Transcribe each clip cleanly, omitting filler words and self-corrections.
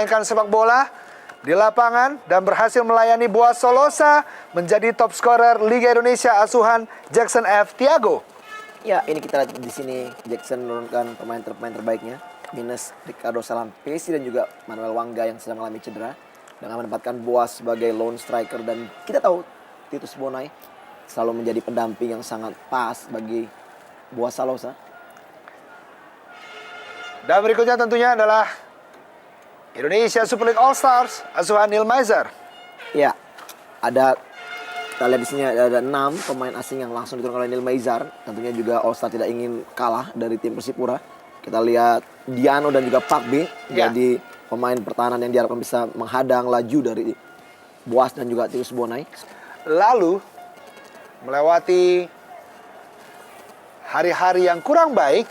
memainkan sepak bola di lapangan dan berhasil melayani Boaz Solosa menjadi top scorer Liga Indonesia asuhan Jackson F. Tiago. Ya, ini kita lihat di sini Jackson menurunkan pemain terbaiknya, minus Ricardo Salampesi dan juga Manuel Wangga yang sedang mengalami cedera, dengan menempatkan Boaz sebagai lone striker. Dan kita tahu Titus Bonai selalu menjadi pendamping yang sangat pas bagi Boaz Solosa. Dan berikutnya tentunya adalah Indonesia Super League All Stars asuhan Neil Maizer. Ya, kita lihat di sini ada 6 pemain asing yang langsung diturunkan oleh Neil Maizer. Tentunya juga All Star tidak ingin kalah dari tim Persipura. Kita lihat Diano dan juga Pak B jadi pemain pertahanan yang diharapkan bisa menghadang laju dari Boaz dan juga Titus Bonai. Lalu melewati hari-hari yang kurang baik,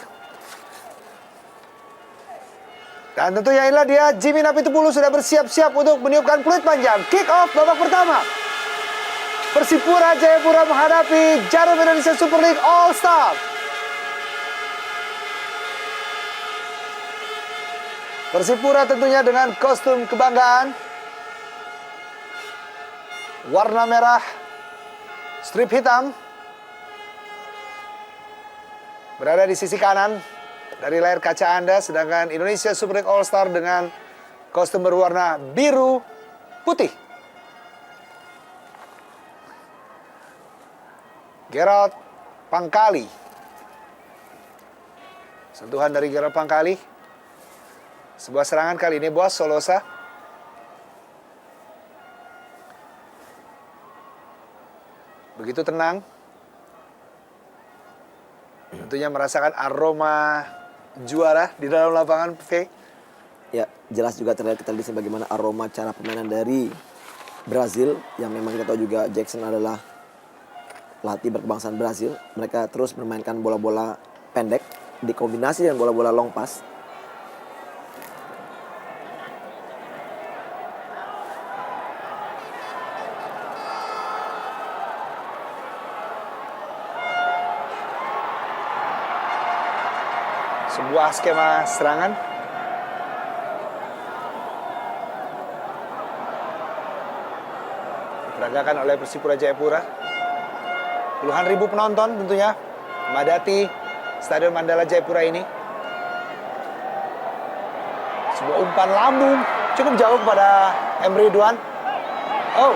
dan tentunya inilah dia Jimmy Napitupulu sudah bersiap-siap untuk meniupkan peluit panjang. Kick off babak pertama. Persipura Jayapura menghadapi Jarum Indonesia Super League All Star. Persipura tentunya dengan kostum kebanggaan warna merah strip hitam, berada di sisi kanan dari layar kaca Anda, sedangkan Indonesia Super League All Star dengan kostum berwarna biru putih. Gerald Pangkali. Sentuhan dari Gerald Pangkali. Sebuah serangan kali ini Boaz Solosa. Begitu tenang. Tentunya merasakan aroma juara di dalam lapangan, P. Ya, jelas juga terlihat kita lihat bagaimana aroma cara permainan dari Brazil, yang memang kita tahu juga Jackson adalah pelatih berkebangsaan Brazil. Mereka terus bermainkan bola-bola pendek dikombinasi dengan bola-bola long pass. Sebuah skema serangan. Diperagakan oleh Persipura Jayapura. Puluhan ribu penonton tentunya memadati Stadion Mandala Jayapura ini. Sebuah umpan lambung cukup jauh kepada M. Ridwan. Oh.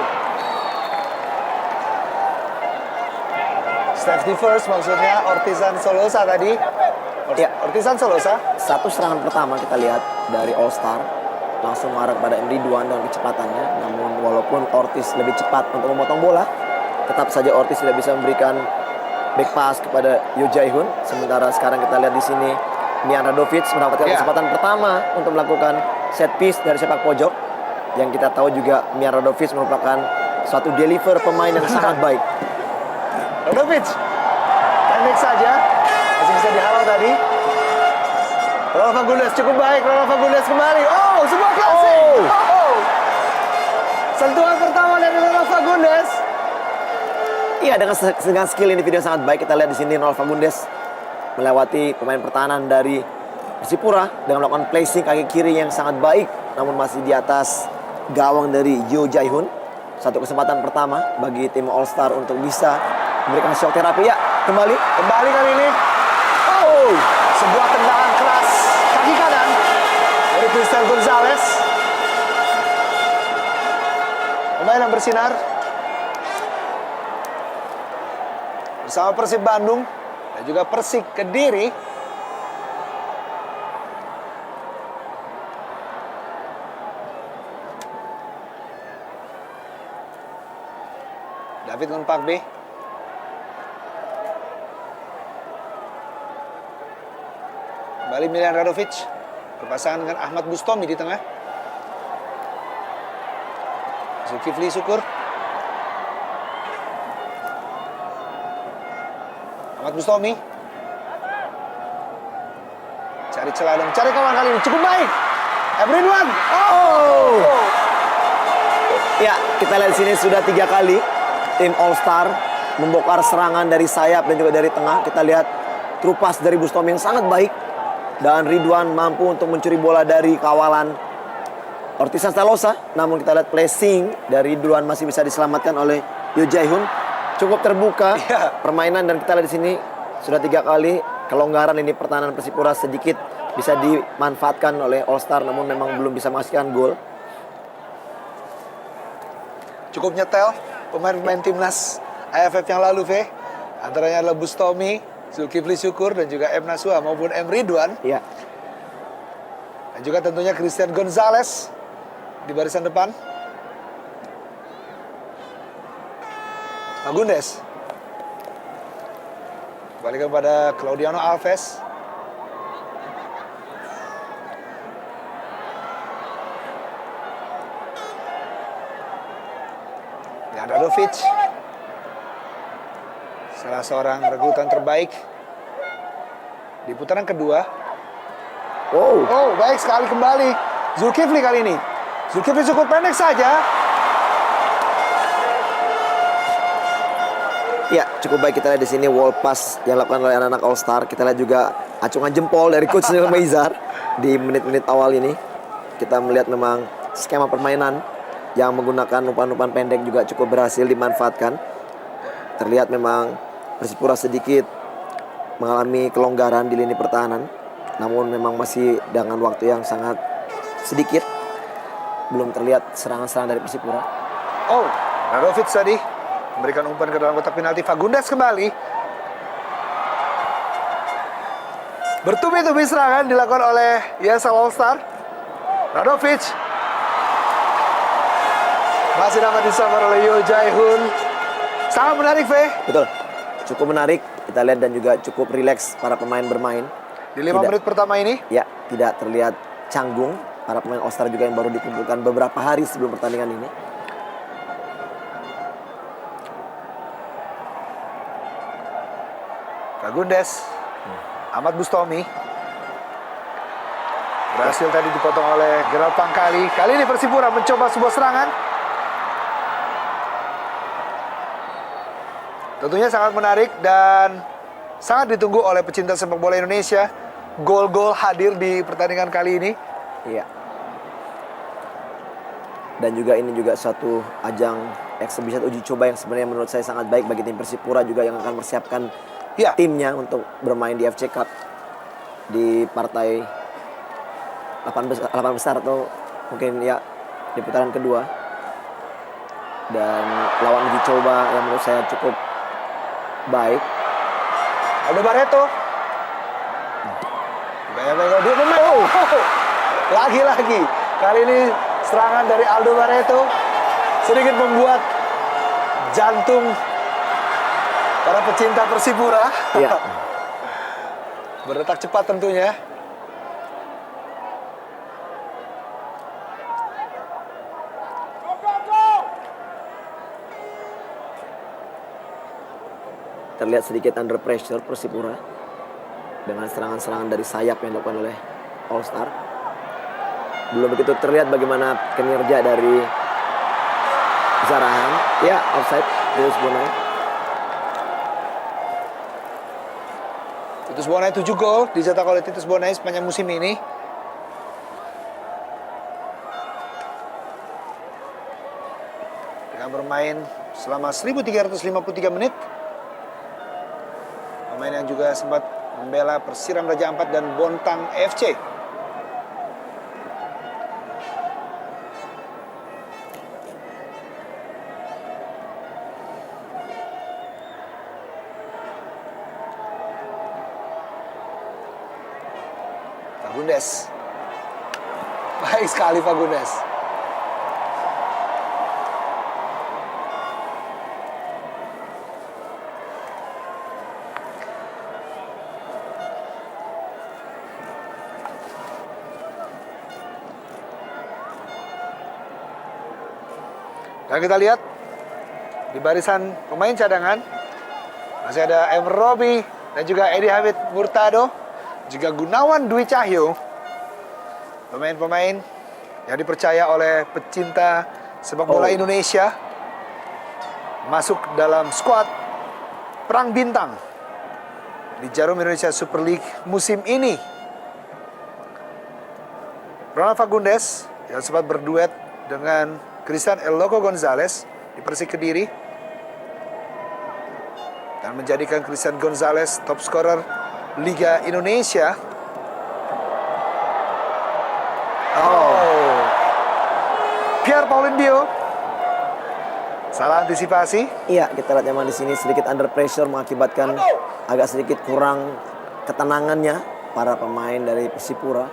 Safety first maksudnya Ortizan Solosa tadi. Ya, Ortizan Solosa. Satu serangan pertama kita lihat dari All Star langsung mengarah pada M. Ridwan dengan kecepatannya. Namun walaupun Ortiz lebih cepat untuk memotong bola, tetap saja Ortiz tidak bisa memberikan back pass kepada Yo Jae-hoon. Sementara sekarang kita lihat di sini Mian Radovic mendapatkan kesempatan pertama untuk melakukan set piece dari sepak pojok. Yang kita tahu juga Mian Radovic merupakan suatu deliver pemain yang sangat baik. Radovic pendek saja, masih bisa dihalau tadi. Ronald Fagundes cukup baik, Ronald Fagundes kembali. Oh, sebuah klasik. Oh. Sentuhan pertama dari Ronald Fagundes. Iya, dengan skill individu yang sangat baik. Kita lihat di sini Ronald Fagundes melewati pemain pertahanan dari Persipura dengan melakukan placing kaki kiri yang sangat baik, namun masih di atas gawang dari Yo Jae-hoon. Satu kesempatan pertama bagi tim All Star untuk bisa memberikan shock terapi. Ya, kembali kali ini. Oh, sebuah tendangan keras kaki kanan dari Cristian Gonzalez. Pemain yang bersinar bersama Persib Bandung dan juga Persik Kediri. David Ngonpak B. Kembali Milian Radovic berpasangan dengan Ahmad Bustomi di tengah. Zulkifli Syukur. Ahmad Bustomi. Cari celah dan cari kawan kali ini. Cukup baik. M. Ridwan. Oh. Ya, kita lihat di sini sudah 3 kali tim All Star membongkar serangan dari sayap dan juga dari tengah. Kita lihat trupas dari Bustomi yang sangat baik. Dan Ridwan mampu untuk mencuri bola dari kawalan Ortiz Santalosa, namun kita lihat placing dari duluan masih bisa diselamatkan oleh Yoo Jae-hoon. Cukup terbuka Iya. permainan, dan kita lihat di sini sudah 3 kali kelonggaran ini pertahanan Persipura sedikit bisa dimanfaatkan oleh All Star, namun memang belum bisa menghasilkan gol. Cukup nyetel pemain-pemain timnas AFF yang lalu, V. Antaranya adalah Bustomi, Zulkifli Syukur, dan juga M. Nasuha maupun M. Ridwan. Iya. Dan juga tentunya Christian Gonzalez di barisan depan. Fagundes. Kembali kepada Claudiano Alves. Dan Radovic. Salah seorang rekrutan terbaik di putaran kedua. Wow. Oh, baik sekali kembali Zulkifli kali ini. Zulkifli cukup pendek saja. Ya, cukup baik kita lihat di sini wall pass yang dilakukan oleh anak-anak All Star. Kita lihat juga acungan jempol dari coach Neil Meizar di menit-menit awal ini. Kita melihat memang skema permainan yang menggunakan umpan-umpan pendek juga cukup berhasil dimanfaatkan. Terlihat memang Persipura sedikit mengalami kelonggaran di lini pertahanan, namun memang masih dengan waktu yang sangat sedikit. Belum terlihat serangan-serangan dari Persipura. Oh, Radovic tadi memberikan umpan ke dalam kotak penalti. Fagundes kembali. Bertubi-tubi serangan dilakukan oleh ESL All Star. Radovic masih dapat disambar oleh Yoo Jae-hoon. Sangat menarik, V. Betul, cukup menarik kita lihat, dan juga cukup rileks para pemain bermain. Di 5 menit pertama ini. Ya, tidak terlihat canggung para pemain All Star juga yang baru dikumpulkan beberapa hari sebelum pertandingan ini. Fagundes, Ahmad Bustomi berhasil tadi dipotong oleh Gerald Pangkali. Kali ini Persipura mencoba sebuah serangan. Tentunya sangat menarik dan sangat ditunggu oleh pecinta sepak bola Indonesia. Gol-gol hadir di pertandingan kali ini. Iya. Dan juga ini juga suatu ajang eksebisi uji coba yang sebenarnya menurut saya sangat baik bagi tim Persipura juga yang akan mempersiapkan Ya. timnya untuk bermain di FC Cup di partai 8 besar atau mungkin ya di putaran kedua. Dan lawan uji coba yang menurut saya cukup baik. Aldo Barreto. Gaya-gaya dia pemain. Oh. Lagi-lagi. Kali ini serangan dari Aldo Barreto sedikit membuat jantung para pecinta Persipura Iya. berdetak cepat tentunya. Terlihat sedikit under pressure Persipura dengan serangan-serangan dari sayap yang dilakukan oleh All Star. Belum begitu terlihat bagaimana kinerja dari Zarahan. Ya, offside Titus Bonai. Titus Bonai 7 gol dicetak oleh Titus Bonai sepanjang musim ini. Dengan bermain selama 1353 menit. Pemain yang juga sempat membela Persiram Raja Ampat dan Bontang FC. Fagundes. Baik sekali Fagundes. Dan kita lihat di barisan pemain cadangan masih ada M. Robi dan juga Edi Hamid Murtado, juga Gunawan Dwi Cahyo. Pemain-pemain yang dipercaya oleh pecinta sepak bola Indonesia masuk dalam skuad Perang Bintang di Jarum Indonesia Super League musim ini. Ronald Fagundes yang sempat berduet dengan Christian El Loco Gonzalez di Persik Kediri dan menjadikan Christian Gonzalez top scorer Liga Indonesia. Pierre Paulin Bio salah antisipasi. Iya, kita lihat memang di sini sedikit under pressure mengakibatkan agak sedikit kurang ketenangannya para pemain dari Persipura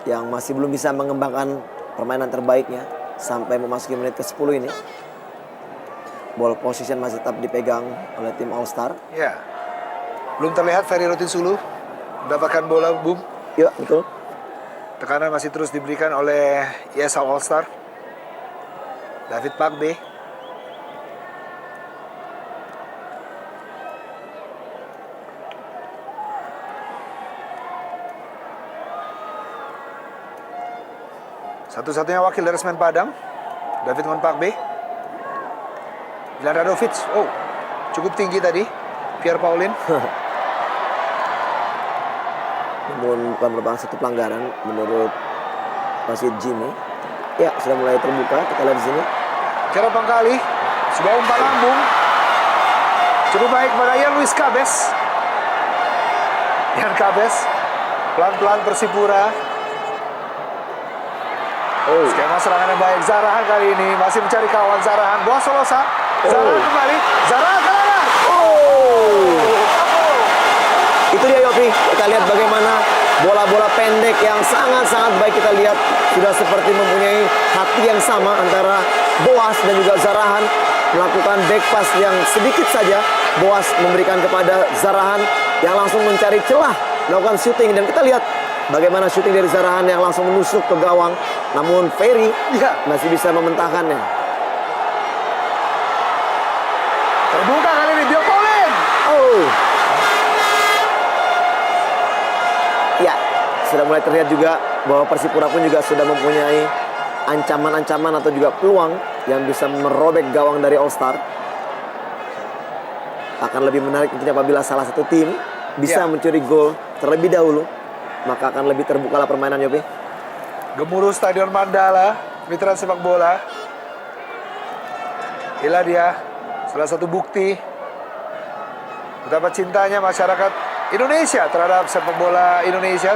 yang masih belum bisa mengembangkan permainan terbaiknya sampai memasuki menit ke-10 ini. Ball position masih tetap dipegang oleh tim All Star. Ya, belum terlihat Ferry Rotin Sulu mendapatkan bola, Bung. Iya, betul. Tekanan masih terus diberikan oleh ESL All Star. David Pakbe. Satu-satunya wakil dari Semen Padang, David Ngon Pakbe. Dilan Radovic, cukup tinggi tadi, Pierre Paulin. Namun bukan merupakan satu pelanggaran menurut wasit Jimmy. Ya, sudah mulai terbuka, kita lihat di sini. Kira Pangkali, sebuah umpan lambung. Cukup baik pada Ian Luis Cabes. Ian Cabes, pelan-pelan Persipura. Skema serangan yang baik. Zarahan kali ini masih mencari kawan. Zarahan, Boas Solosa. Zarahan kembali. Zarahan kalah. Itu dia Yopi, kita lihat bagaimana bola-bola pendek yang sangat-sangat baik kita lihat sudah seperti mempunyai hati yang sama antara Boas dan juga Zarahan melakukan back pass yang sedikit saja Boas memberikan kepada Zarahan yang langsung mencari celah melakukan shooting dan kita lihat bagaimana shooting dari Zarahan yang langsung menusuk ke gawang namun Ferry masih bisa mementahkannya. Terbuka kali ini Bio Paulin. Ya, sudah mulai terlihat juga bahwa Persipura pun juga sudah mempunyai ancaman-ancaman atau juga peluang yang bisa merobek gawang dari All Star. Akan lebih menarik tentunya apabila salah satu tim bisa mencuri gol terlebih dahulu, maka akan lebih terbukalah permainan, Yopi. Gemuruh Stadion Mandala, mitra sepak bola. Inilah dia salah satu bukti betapa cintanya masyarakat Indonesia terhadap sepak bola Indonesia,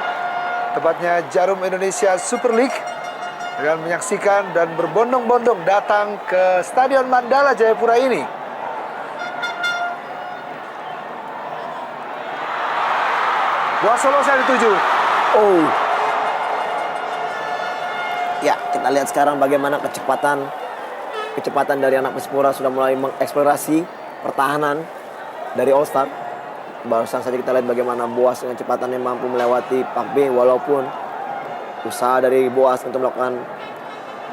tepatnya Jarum Indonesia Super League, dengan menyaksikan dan berbondong-bondong datang ke Stadion Mandala Jayapura ini. Boas Solosa dituju. Ya, kita lihat sekarang bagaimana kecepatan dari anak Persipura sudah mulai mengeksplorasi pertahanan dari All Star. Barusan saja kita lihat bagaimana Boas dengan kecepatannya mampu melewati Pak B walaupun usaha dari Boas untuk melakukan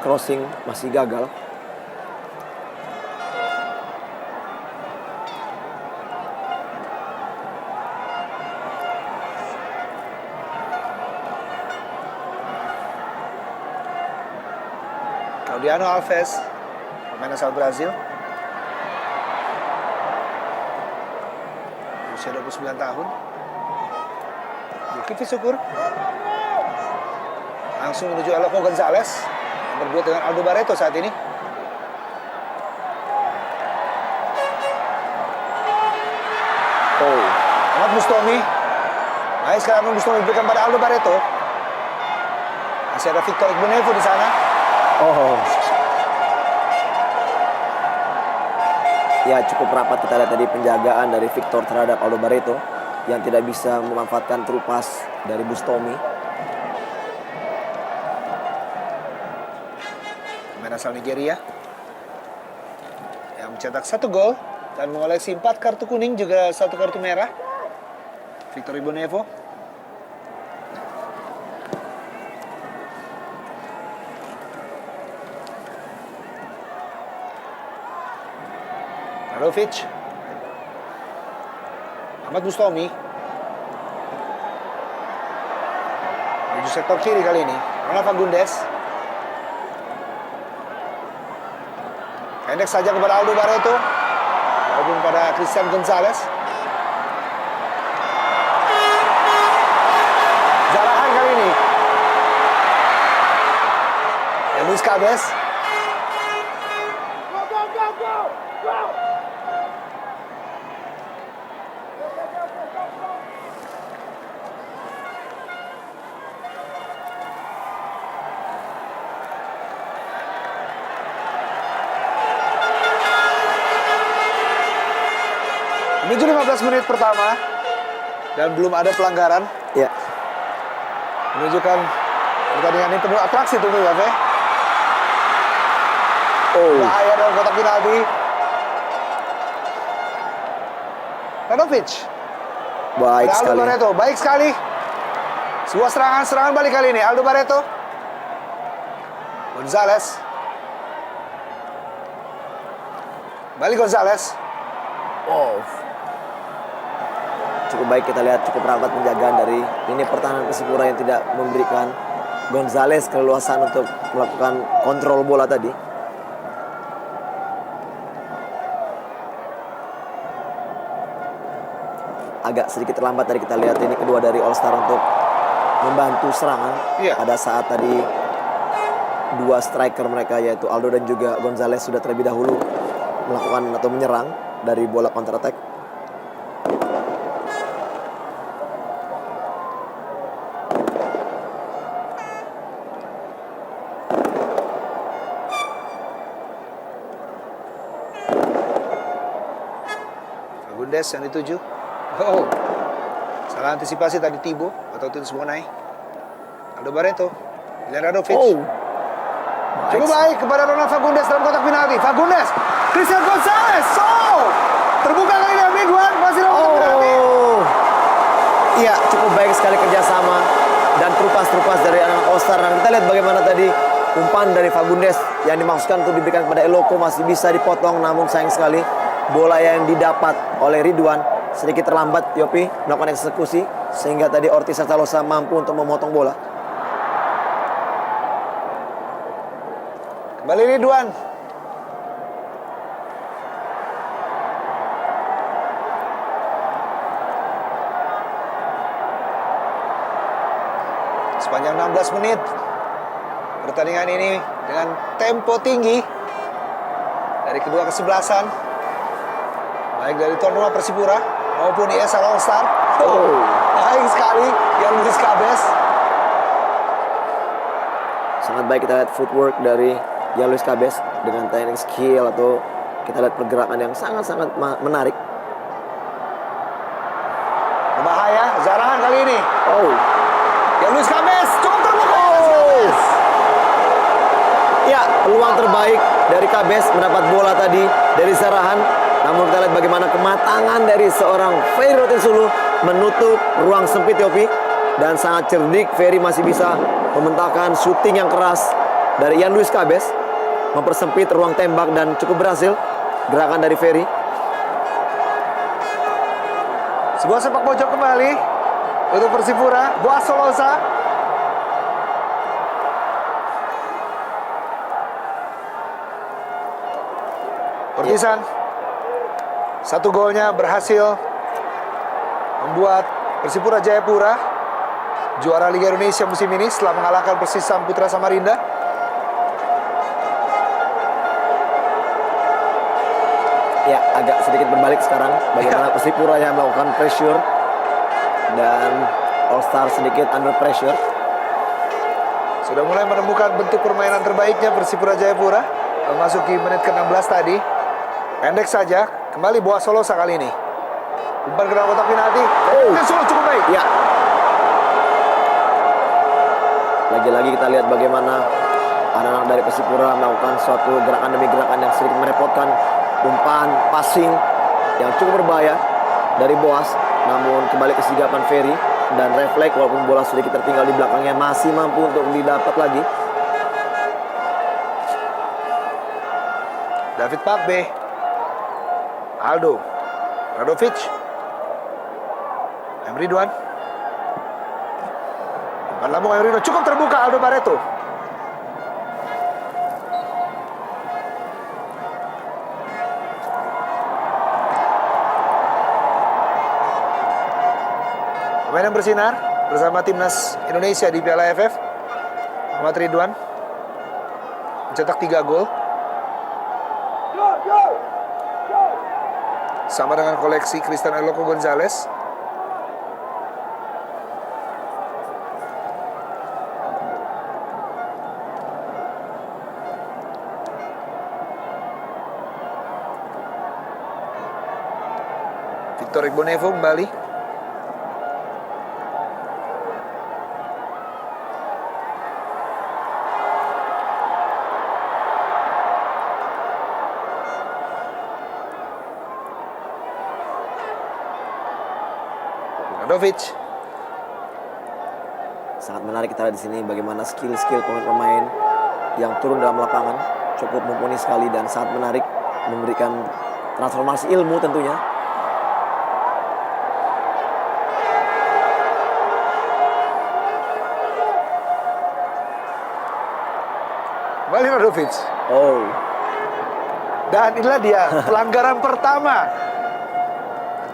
crossing masih gagal. Claudiano Alves, pemain asal Brazil. Usia 29 tahun. Zulkifli Syukur. Langsung menuju El Loco Gonzalez. Yang berduet dengan Aldo Barreto saat ini. Ahmad Bustomi. Baik sekarang Ahmad Bustomi diberikan pada Aldo Barreto. Masih ada Victor Igbonevo di sana. Ya, cukup rapat kita lihat tadi penjagaan dari Victor terhadap Aldo Barreto yang tidak bisa memanfaatkan terupas dari Bustomi. Pemain asal Nigeria yang mencetak 1 gol dan mengoleksi 4 kartu kuning juga 1 kartu merah. Victor Igbonevo. Radovic. Ahmad Bustomi. Menuju sektor kiri kali ini. Ronald Fagundes. Pendek saja kepada Aldo Barreto. Maupun pada Christian Gonzalez. Zarahan kali ini. Cabez. Menuju 15 menit pertama dan belum ada pelanggaran. Ya. Menunjukkan pertandingan ini penuh atraksi tuh ya, Fe. Oh. Bahaya dalam kotak penalti. Radovic. Baik Ada Aldo sekali. Barreto, baik sekali. Sebuah serangan balik kali ini. Aldo Barreto. Gonzalez. Balik Gonzalez. Oh. Cukup baik kita lihat, cukup rapat penjagaan dari lini pertahanan Persipura yang tidak memberikan Gonzalez keleluasan untuk melakukan kontrol bola tadi. Agak sedikit terlambat tadi kita lihat ini kedua dari All Star untuk membantu serangan. Iya. Pada saat tadi dua striker mereka yaitu Aldo dan juga Gonzalez sudah terlebih dahulu melakukan atau menyerang dari bola counter attack. Fagundes yang dituju. Oh, salah antisipasi tadi Tibo atau Tinsmonai. Aldo Barreto. Radovic. Oh. Cukup baik kepada Ronald Fagundes dalam kotak penalti. Fagundes, Christian Gonzalez. Oh, terbuka kali ini Ridwan masih dalam kotak penalti. Oh. Iya, cukup baik sekali kerjasama dan trupas-trupas dari anak All Star. Dan kita lihat bagaimana tadi umpan dari Fagundes yang dimaksudkan untuk diberikan kepada Eloko masih bisa dipotong, namun sayang sekali bola yang didapat oleh Ridwan sedikit terlambat Yopi melakukan eksekusi sehingga tadi Ortiz Santalosa mampu untuk memotong bola. Kembali Ridwan. Sepanjang 16 menit pertandingan ini dengan tempo tinggi dari kedua kesebelasan, baik dari tuan rumah Persipura maupun ESL All Star. Oh. Baik sekali yang Luis Cabez. Sangat baik kita lihat footwork dari Jan Luis Cabez dengan teknik skill atau kita lihat pergerakan yang sangat-sangat menarik. Berbahaya, Zarahan kali ini. Oh. Jan Luis Cabez cukup terbuka. Oh. Ya, peluang terbaik dari Cabez mendapat bola tadi dari Zarahan. Namun kita lihat bagaimana kematangan dari seorang Ferry Rotinsulu menutup ruang sempit Yopi. Dan sangat cerdik, Ferry masih bisa membentangkan syuting yang keras dari Jan Luis Cabez, mempersempit ruang tembak dan cukup berhasil gerakan dari Ferry. Sebuah sepak pojok kembali untuk Persipura. Boas Solosa. Ortizan. Satu golnya berhasil membuat Persipura Jayapura juara Liga Indonesia musim ini setelah mengalahkan Persisam Putra Samarinda. Ya, agak sedikit berbalik sekarang. Bagaimana Persipura yang melakukan pressure dan All Star sedikit under pressure. Sudah mulai menemukan bentuk permainan terbaiknya Persipura Jayapura. Memasuki menit ke-16 tadi. Pendek saja, kembali Boas Solosa kali ini. Umpan ke dalam kotak penalti. Oh. Solo cukup baik. Ya. Lagi-lagi kita lihat bagaimana anak-anak dari Persipura melakukan suatu gerakan demi gerakan yang sedikit merepotkan. Umpan, passing yang cukup berbahaya dari Boas. Namun kembali kesigapan Ferry dan refleks walaupun bola sedikit tertinggal di belakangnya masih mampu untuk didapat lagi. David Pakbe. Aldo. Radovic. Ridwan. Umpan lambung Ridwan cukup terbuka Aldo Barreto. Pemain yang bersinar bersama timnas Indonesia di Piala AFF. Muhammad Ridwan. mencetak 3 gol. Sama dengan koleksi Cristiano Eloko Gonzalez. Victor Igbonevo kembali. Radovic. Sangat menarik kita lihat di sini bagaimana skill-skill pemain-pemain yang turun dalam lapangan cukup mumpuni sekali dan sangat menarik, memberikan transformasi ilmu tentunya. Kembali Radovic. Oh, Dan inilah dia pelanggaran pertama.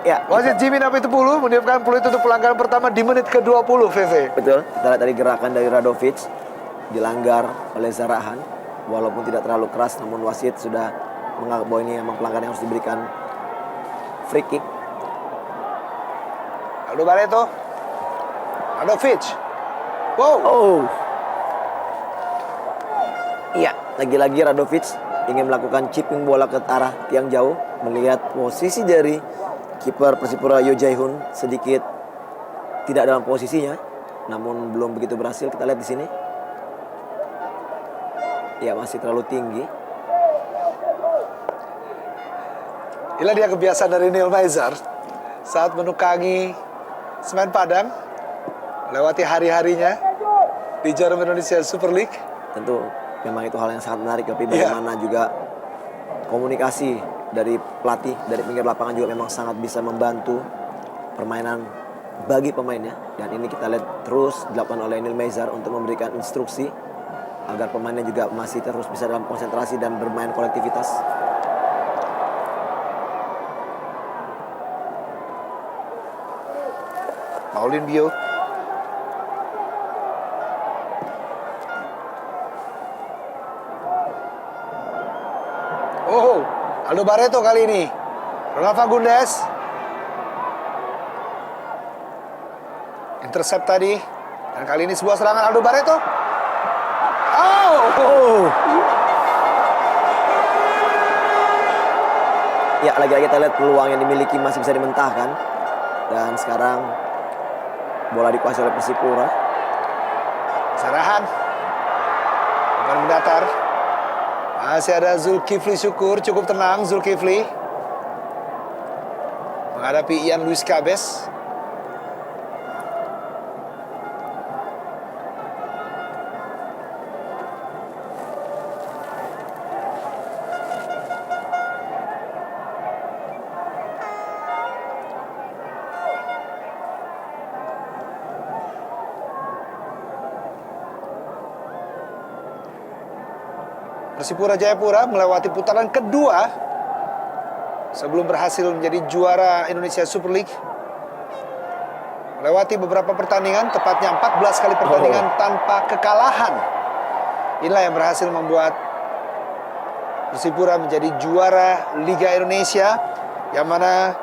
ya Wasit Jimmy Napitupulu meniupkan peluit untuk pelanggaran pertama di menit ke-20, VV. betul. Kita lihat tadi gerakan dari Radovic dilanggar oleh Zarahan, walaupun tidak terlalu keras, namun wasit sudah menganggap bahwa ini memang pelanggaran yang harus diberikan free kick. Aldo Barreto. Radovic. Wow. Oh, iya, lagi-lagi Radovic ingin melakukan chipping bola ke arah tiang jauh, melihat posisi dari kiper Persipura Yo Jae-hoon sedikit tidak dalam posisinya, namun belum begitu berhasil. Kita lihat di sini. Ya, masih terlalu tinggi. Inilah dia kebiasaan dari Neil Maizar saat menukangi semen Padang, melewati hari-harinya di Jarum Indonesia Super League. Tentu memang itu hal yang sangat menarik, tapi bagaimana juga komunikasi dari pelatih dari pinggir lapangan juga memang sangat bisa membantu permainan bagi pemainnya. Dan ini kita lihat terus dilakukan oleh Neil Maizar untuk memberikan instruksi agar pemainnya juga masih terus bisa dalam konsentrasi dan bermain kolektivitas. Paulin Bio. Oh, Aldo Barreto kali ini. Ronald Fagundes. Intercept tadi. Dan kali ini sebuah serangan Aldo Barreto. Oh. Ya, lagi-lagi kita lihat peluang yang dimiliki masih bisa dimentahkan. Dan sekarang bola dikuasai oleh Persipura. Sarahan. Bukan mendatar. Masih ada Zulkifli Syukur, cukup tenang Zulkifli menghadapi Ian Luis Cabes. Persipura Jayapura melewati putaran kedua sebelum berhasil menjadi juara Indonesia Super League. Melewati beberapa pertandingan, tepatnya 14 kali pertandingan tanpa kekalahan. Inilah yang berhasil membuat Persipura menjadi juara Liga Indonesia, yang mana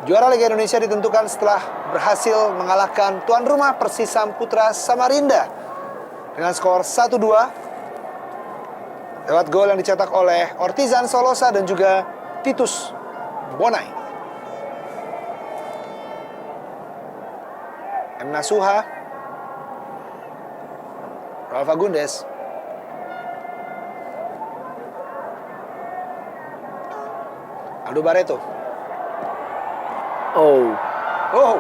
juara Liga Indonesia ditentukan setelah berhasil mengalahkan tuan rumah Persisam Putra Samarinda dengan skor 1-2 lewat gol yang dicetak oleh Ortizan Solosa dan juga Titus Bonai. M. Nasuha, Ralph Fagundes, Aldo Barreto. Oh, Oh,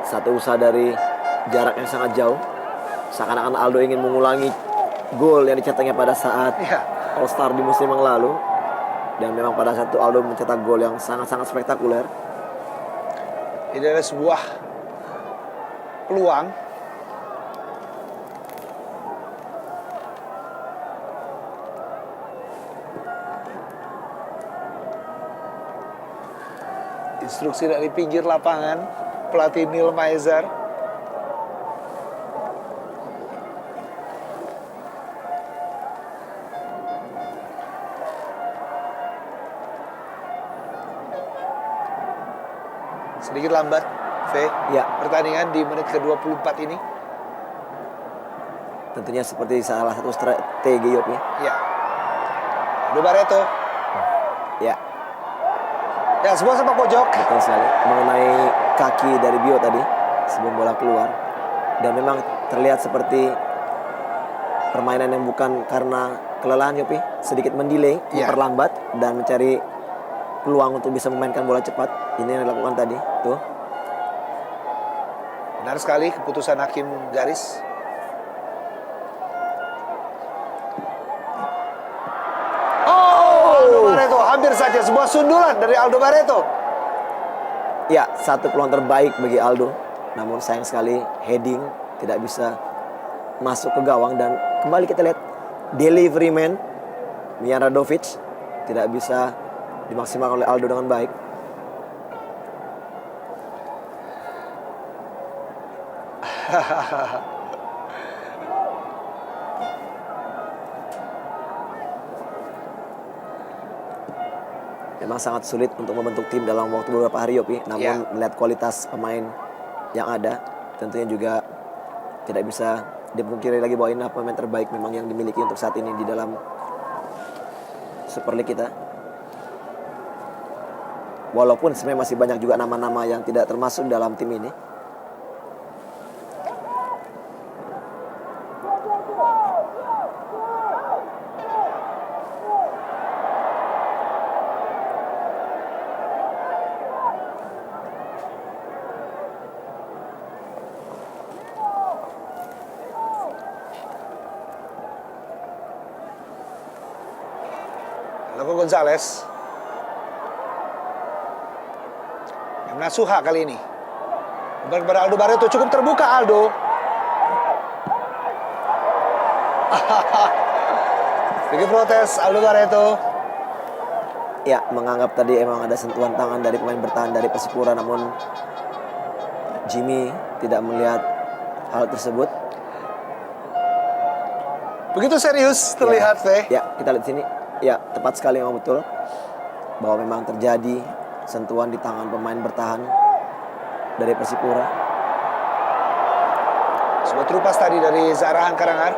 satu usaha dari jarak yang sangat jauh. Seakan-akan Aldo ingin mengulangi gol yang dicetaknya pada saat iya. All Star di musim yang lalu. Dan memang pada saat itu Aldo mencetak gol yang sangat-sangat spektakuler. Ini adalah sebuah peluang. Instruksi dari pinggir lapangan pelatih Neil Maizar. Sedikit lambat, V. Ya, Pertandingan di menit ke-24 ini. tentunya seperti salah satu strategi Yopi. Ya. Aldo Barreto. Ya, Ya, sebuah sepak pojok. betul sekali. Mengenai kaki dari Bio tadi sebelum bola keluar. Dan memang terlihat seperti permainan yang bukan karena kelelahan Yopi. Sedikit mendelay, Ya. memperlambat dan mencari peluang untuk bisa memainkan bola cepat. Ini yang dilakukan tadi. Tuh. Benar sekali keputusan hakim garis. Aldo Barreto hampir saja sebuah sundulan dari Aldo Barreto. Ya, satu peluang terbaik bagi Aldo. Namun sayang sekali heading tidak bisa masuk ke gawang. Dan kembali kita lihat delivery man Mian Radovic tidak bisa dimaksimalkan oleh Aldo dengan baik. Memang sangat sulit untuk membentuk tim dalam waktu beberapa hari Yopi. Namun Ya. melihat kualitas pemain yang ada, tentunya juga tidak bisa dipungkiri lagi bahwa ini pemain terbaik memang yang dimiliki untuk saat ini di dalam Super League kita. Walaupun sebenarnya masih banyak juga nama-nama yang tidak termasuk dalam tim ini. Loco Gonzalez. Nasuha kali ini. Kembali kepada Aldo Barreto, cukup terbuka Aldo. Sedikit protes Aldo Barreto. Ya, menganggap tadi emang ada sentuhan tangan dari pemain bertahan dari Persipura, namun Jimmy tidak melihat hal tersebut. Begitu serius terlihat, V. Ya, kita lihat sini. Ya, tepat sekali memang betul bahwa memang terjadi sentuhan di tangan pemain bertahan dari Persipura. Sebuah terupas tadi dari Zarahan Karangar.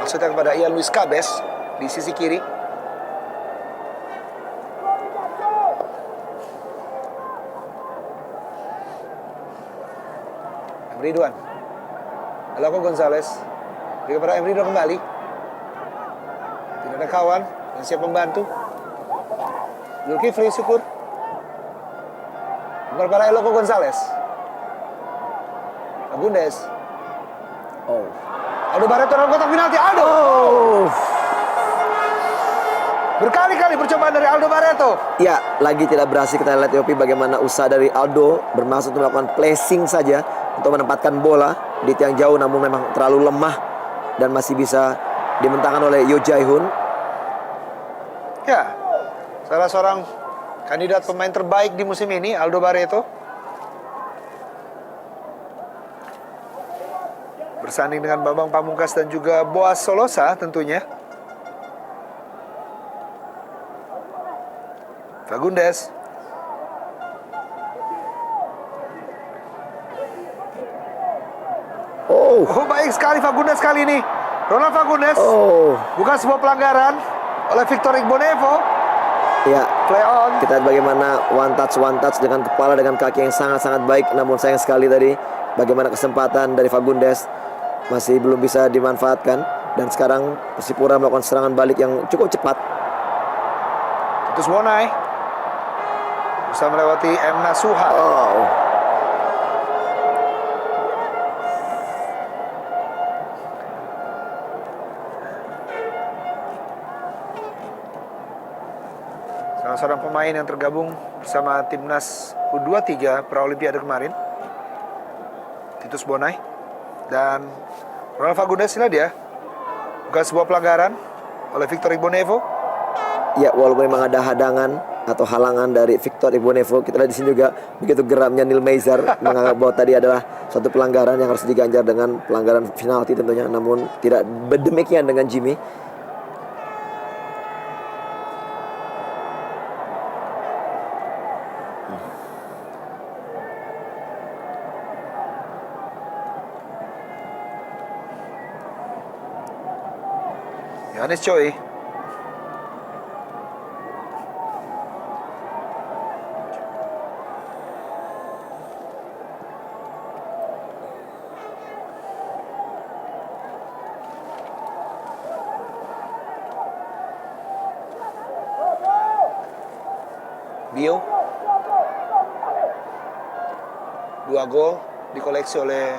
Maksudnya kepada Ian Luis Cabes di sisi kiri. Ridwan. Loco Gonzalez. Beri kepada Ridwan kembali. Tidak ada kawan yang siap membantu. Zulkifli Syukur. Bukan kepada Loco Gonzalez. Fagundes. Oh. Aldo Barreto dalam kotak penalti. Aldo. Berkali-kali percobaan dari Aldo Barreto. Ya, lagi tidak berhasil. Kita lihat Yopi bagaimana usaha dari Aldo bermaksud untuk melakukan placing saja untuk menempatkan bola di tiang jauh, namun memang terlalu lemah dan masih bisa dimentangkan oleh Yo Jae-hoon. Ya, salah seorang kandidat pemain terbaik di musim ini, Aldo Barreto. Bersanding dengan Bambang Pamungkas dan juga Boas Solosa tentunya. Fagundes. Oh. Oh, baik sekali Fagundes kali ini. Ronald Fagundes. Oh. Bukan sebuah pelanggaran oleh Victor Igbonevo. Ya, Play on. kita lihat bagaimana one touch dengan kepala dengan kaki yang sangat-sangat baik. Namun sayang sekali tadi bagaimana kesempatan dari Fagundes masih belum bisa dimanfaatkan. Dan sekarang Persipura melakukan serangan balik yang cukup cepat. Titus Bonai bisa melewati M. Nasuha. Oh. Salah seorang pemain yang tergabung bersama timnas U23 Paralimpiade kemarin, Titus Bonai dan Ronald Fagundes. Ini dia, bukan sebuah pelanggaran oleh Victor Igbonevo. Ya, walaupun memang ada hadangan atau halangan dari Victor Igbonevo, kita lihat di sini juga begitu geramnya Neil Maizar menganggap bahwa tadi adalah suatu pelanggaran yang harus diganjar dengan pelanggaran penalti tentunya, namun tidak demikian dengan Jimmy. Yohanes Choi. Bio. 2 gol dikoleksi oleh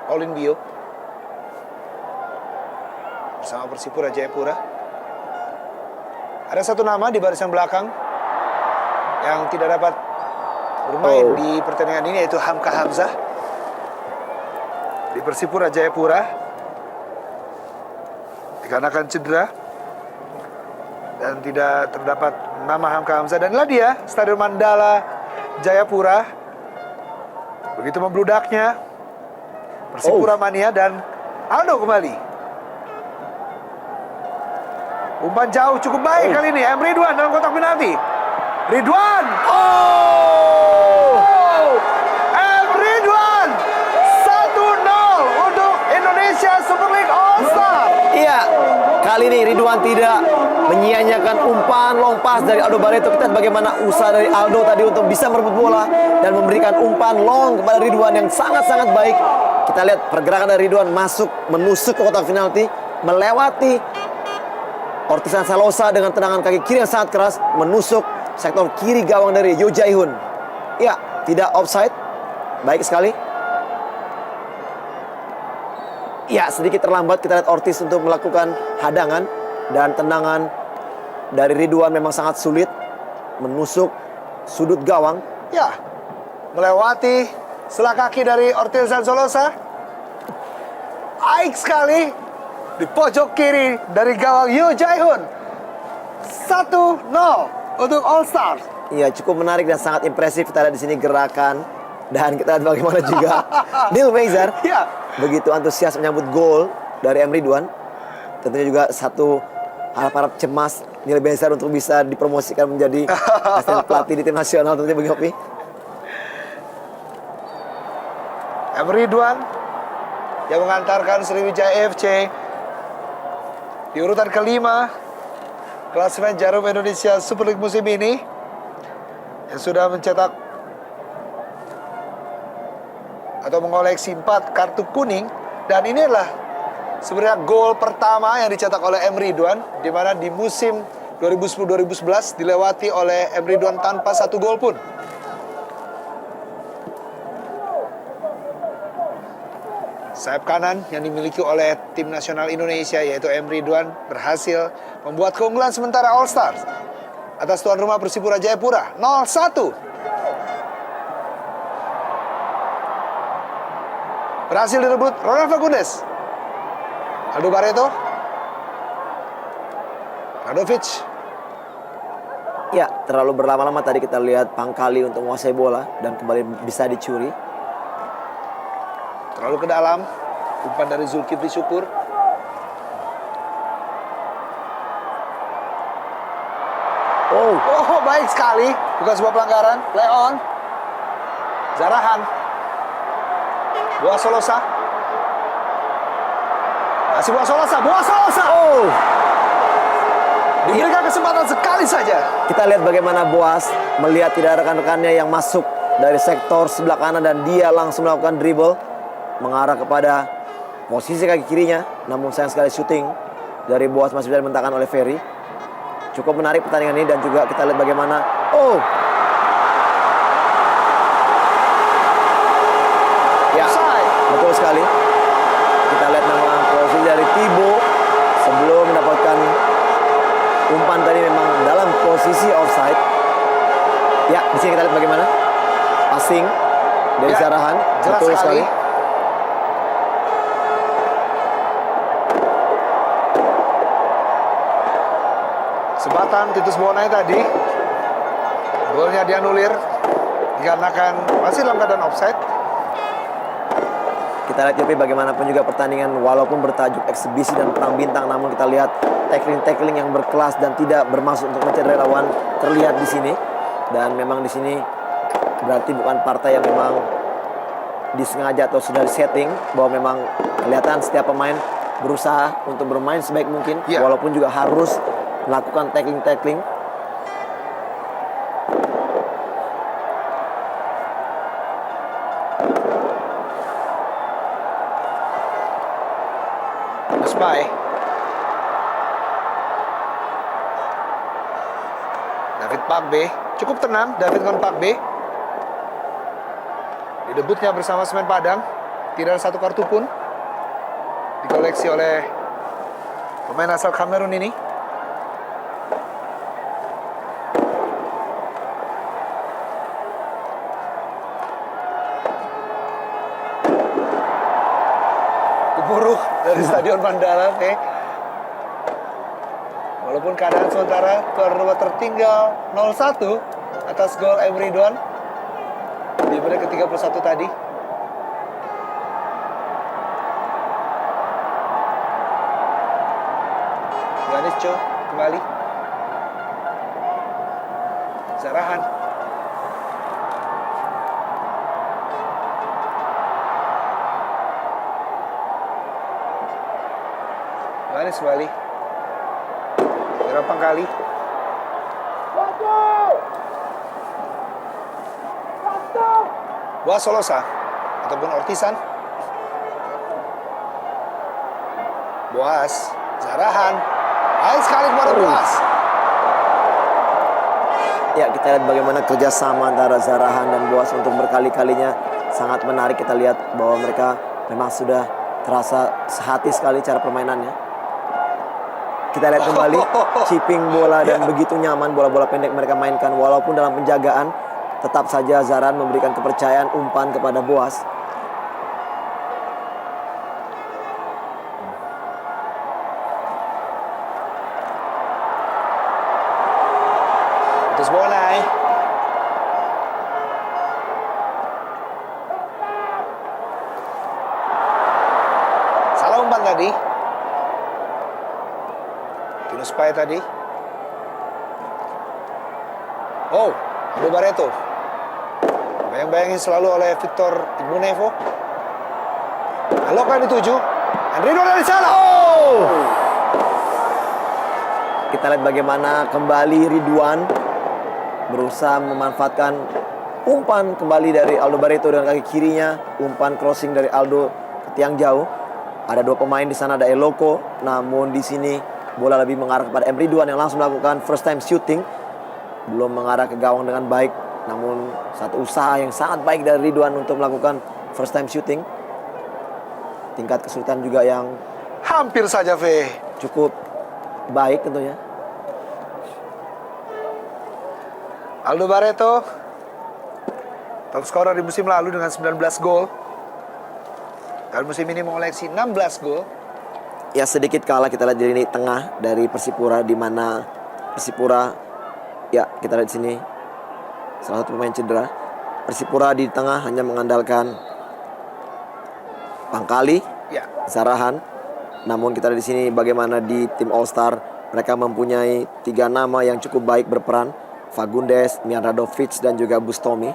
Pauline Bio bersama Persipura Jayapura. Ada satu nama di barisan belakang yang tidak dapat bermain di pertandingan ini, yaitu Hamka Hamzah di Persipura Jayapura dikarenakan cedera dan tidak terdapat nama Hamka Hamzah. Dan inilah dia Stadion Mandala Jayapura. Begitu membludaknya Persipura Mania, dan Aldo kembali. Umpan jauh cukup baik kali ini. M. Ridwan dalam kotak penalti. Ridwan. M. Ridwan 1-0 untuk Indonesia Super League All Star. Iya, kali ini Ridwan tidak menyia-nyiakan umpan long pass dari Aldo Barreto. Kita lihat bagaimana usaha dari Aldo tadi untuk bisa merebut bola dan memberikan umpan long kepada Ridwan yang sangat-sangat baik. Kita lihat pergerakan dari Ridwan masuk, menusuk ke kotak penalti, melewati Ortiz Salosa dengan tendangan kaki kiri yang sangat keras, menusuk sektor kiri gawang dari Yo Jae-hoon. Ya, tidak offside. Baik sekali. Ya, sedikit terlambat kita lihat Ortiz untuk melakukan hadangan, dan tendangan dari Ridwan memang sangat sulit, menusuk sudut gawang. Ya, melewati selah kaki dari Ortiz Salosa. Baik sekali di pojok kiri dari gawang Yo Jae-hoon. 1-0 untuk All Stars. Iya, cukup menarik dan sangat impresif. Kita lihat di sini gerakan, dan kita lihat bagaimana juga Neil Meizer begitu antusias menyambut gol dari M. Ridwan. Tentunya juga satu harap-harap cemas Neil Meizer untuk bisa dipromosikan menjadi asisten pelatih di tim nasional tentunya bagi Hopi. M. Ridwan yang mengantarkan Sriwijaya FC di urutan kelima klasemen Jarum Indonesia Super League musim ini, yang sudah mencetak atau mengoleksi 4 kartu kuning. Dan inilah sebenarnya gol pertama yang dicetak oleh M. Ridwan, di mana di musim 2010-2011 dilewati oleh M. Ridwan tanpa 1 gol pun. Sayap kanan yang dimiliki oleh tim nasional Indonesia, yaitu M. Ridwan, berhasil membuat keunggulan sementara All Stars atas tuan rumah Persipura Jayapura 0-1. Berhasil direbut Ronald Fagundes. Aldo Barreto. Radovic. Ya, terlalu berlama-lama tadi kita lihat Pangkali untuk menguasai bola dan kembali bisa dicuri. Terlalu ke dalam. Umpan dari Zulkifli Syukur. Oh, baik sekali. Bukan sebuah pelanggaran. Leon. Zarahan. Boa Solosa. Masih Boa Solosa. Diberikan kesempatan sekali saja. Kita lihat bagaimana Boas melihat tidak ada rekan-rekannya yang masuk dari sektor sebelah kanan, dan dia langsung melakukan dribble mengarah kepada posisi kaki kirinya. Namun sayang sekali syuting dari Boas masih bisa dimentahkan oleh Ferry. Cukup menarik pertandingan ini, dan juga kita lihat bagaimana betul sekali. Kita lihat memang posisi dari Thibaut sebelum mendapatkan umpan tadi memang dalam posisi offside. Ya, di sini kita lihat bagaimana passing dari Zarahan. Jelas betul sekali. Kesempatan Titus Bonai tadi, golnya dianulir dikarenakan masih dalam keadaan offside. Kita lihat Yopi bagaimanapun juga pertandingan walaupun bertajuk eksibisi dan perang bintang, namun kita lihat tackling yang berkelas dan tidak bermaksud untuk mencederai lawan terlihat di sini. Dan memang di sini berarti bukan partai yang memang disengaja atau sudah disetting, bahwa memang kelihatan setiap pemain berusaha untuk bermain sebaik mungkin, Iya. walaupun juga harus melakukan tackling. Usmai. David Pakbe. Cukup tenang David Kon Pakbe. Di debutnya bersama Semen Padang. Tidak ada satu kartu pun dikoleksi oleh pemain asal Kamerun ini. Gemuruh dari Stadion Mandala, oke. Walaupun keadaan sementara tuan rumah tertinggal 0-1 atas gol Emre Ridwan di menit ke-31 tadi. Ganesco kembali. Zarahan. Ganes kembali. Berapa kali? Boas Solosa ataupun Ortisan. Boas, Zarahan. Baik sekali kepada Boas. Ya, kita lihat bagaimana kerjasama antara Zarahan dan Boas untuk berkali-kalinya sangat menarik. Kita lihat bahwa mereka memang sudah terasa sehati sekali cara permainannya. Kita lihat kembali chipping bola dan begitu nyaman bola-bola pendek mereka mainkan. Walaupun dalam penjagaan, tetap saja Zarahan memberikan kepercayaan umpan kepada Boas. Terus Bonai. Salah umpan tadi. Tinus Pai tadi. Oh, Aldo Barreto. Bayang-bayangin selalu oleh Victor Igbonevo. Alokan dituju. Andrino dari sana. Oh! Kita lihat bagaimana kembali Ridwan berusaha memanfaatkan umpan kembali dari Aldo Barreto dengan kaki kirinya, umpan crossing dari Aldo ke tiang jauh. Ada dua pemain di sana, ada Eloko, namun di sini bola lebih mengarah kepada Emre Ridwan yang langsung melakukan first time shooting. Belum mengarah ke gawang dengan baik, namun satu usaha yang sangat baik dari Ridwan untuk melakukan first time shooting. Tingkat kesulitan juga yang Hampir saja, V. cukup baik tentunya. Aldo Barreto, top scorer di musim lalu dengan 19 gol. Dan musim ini mengoleksi 16 gol. Ya, sedikit kalah kita lihat di lini tengah dari Persipura, di mana Persipura, ya kita lihat di sini salah satu pemain cedera. Persipura di tengah hanya mengandalkan Pangkali, Ya, Zarahan. Namun kita lihat di sini bagaimana di tim All Star mereka mempunyai 3 nama yang cukup baik berperan. Fagundes, Mian Radovic dan juga Bustomi.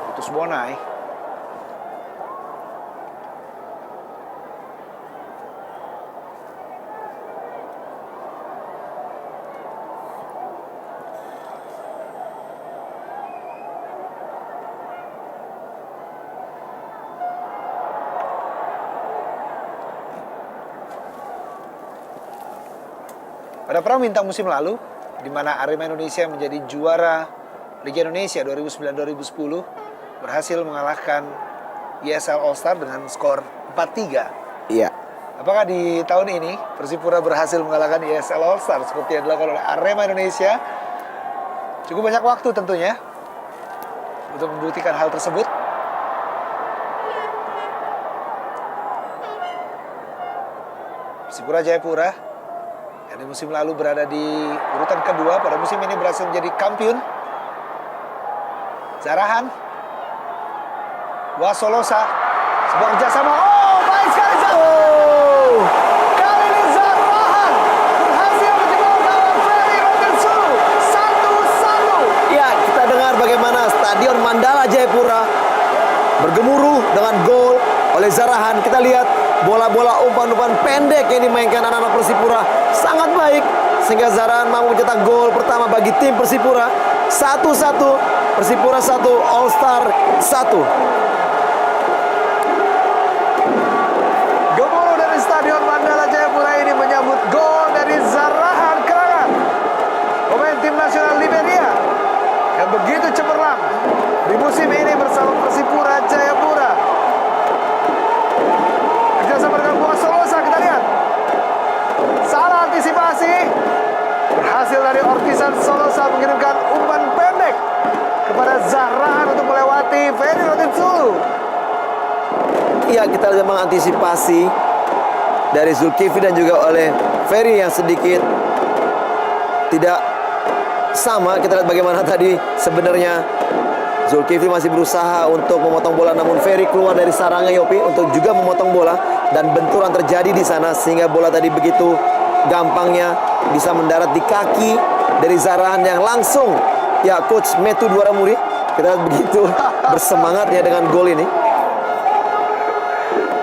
Putus Bonai. Pada Praminta musim lalu, di mana Arema Indonesia menjadi juara Liga Indonesia 2009-2010, berhasil mengalahkan ESL All Star dengan skor 4-3. Iya. Apakah di tahun ini Persipura berhasil mengalahkan ESL All Star seperti yang dilakukan oleh Arema Indonesia? Cukup banyak waktu tentunya untuk membuktikan hal tersebut. Persipura Jayapura yang di musim lalu berada di urutan kedua, pada musim ini berhasil menjadi kampiun. Zarahan, Wasolosa, sebuah kerjasama. Oh, baik sekali Zarahan. Oh, Kali ini Zarahan berhasil menjebol gawang Ferry Robinsulu 1-1. ya kita dengar bagaimana Stadion Mandala Jayapura bergemuruh dengan gol oleh Zarahan. Kita lihat bola-bola umpan-umpan pendek yang dimainkan anak-anak Persipura sangat baik, sehingga Zarahan mampu mencetak gol pertama bagi tim Persipura. 1-1, Persipura 1, All Star 1. Gemuruh dari Stadion Mandala Jayapura ini menyambut gol dari Zarahan Kerangan, pemain tim nasional Liberia yang begitu cemerlang di musim ini bersama Persipura Jayapura. Kerjasama dengan Boas Solosa, kita lihat. Salah antisipasi. Berhasil dari Ortisan Solosa mengirimkan umpan pendek kepada Zarahan untuk melewati Ferry Rotinsulu. Iya, kita lihat memang antisipasi dari Zulkifli dan juga oleh Ferry yang sedikit tidak sama. Kita lihat bagaimana tadi sebenarnya Zulkifli masih berusaha untuk memotong bola, namun Ferry keluar dari sarangnya Yopi untuk juga memotong bola, dan benturan terjadi di sana sehingga bola tadi begitu gampangnya bisa mendarat di kaki dari Zarahan yang langsung ya Coach Metu Duaramuri. Kita lihat begitu bersemangat ya dengan gol ini.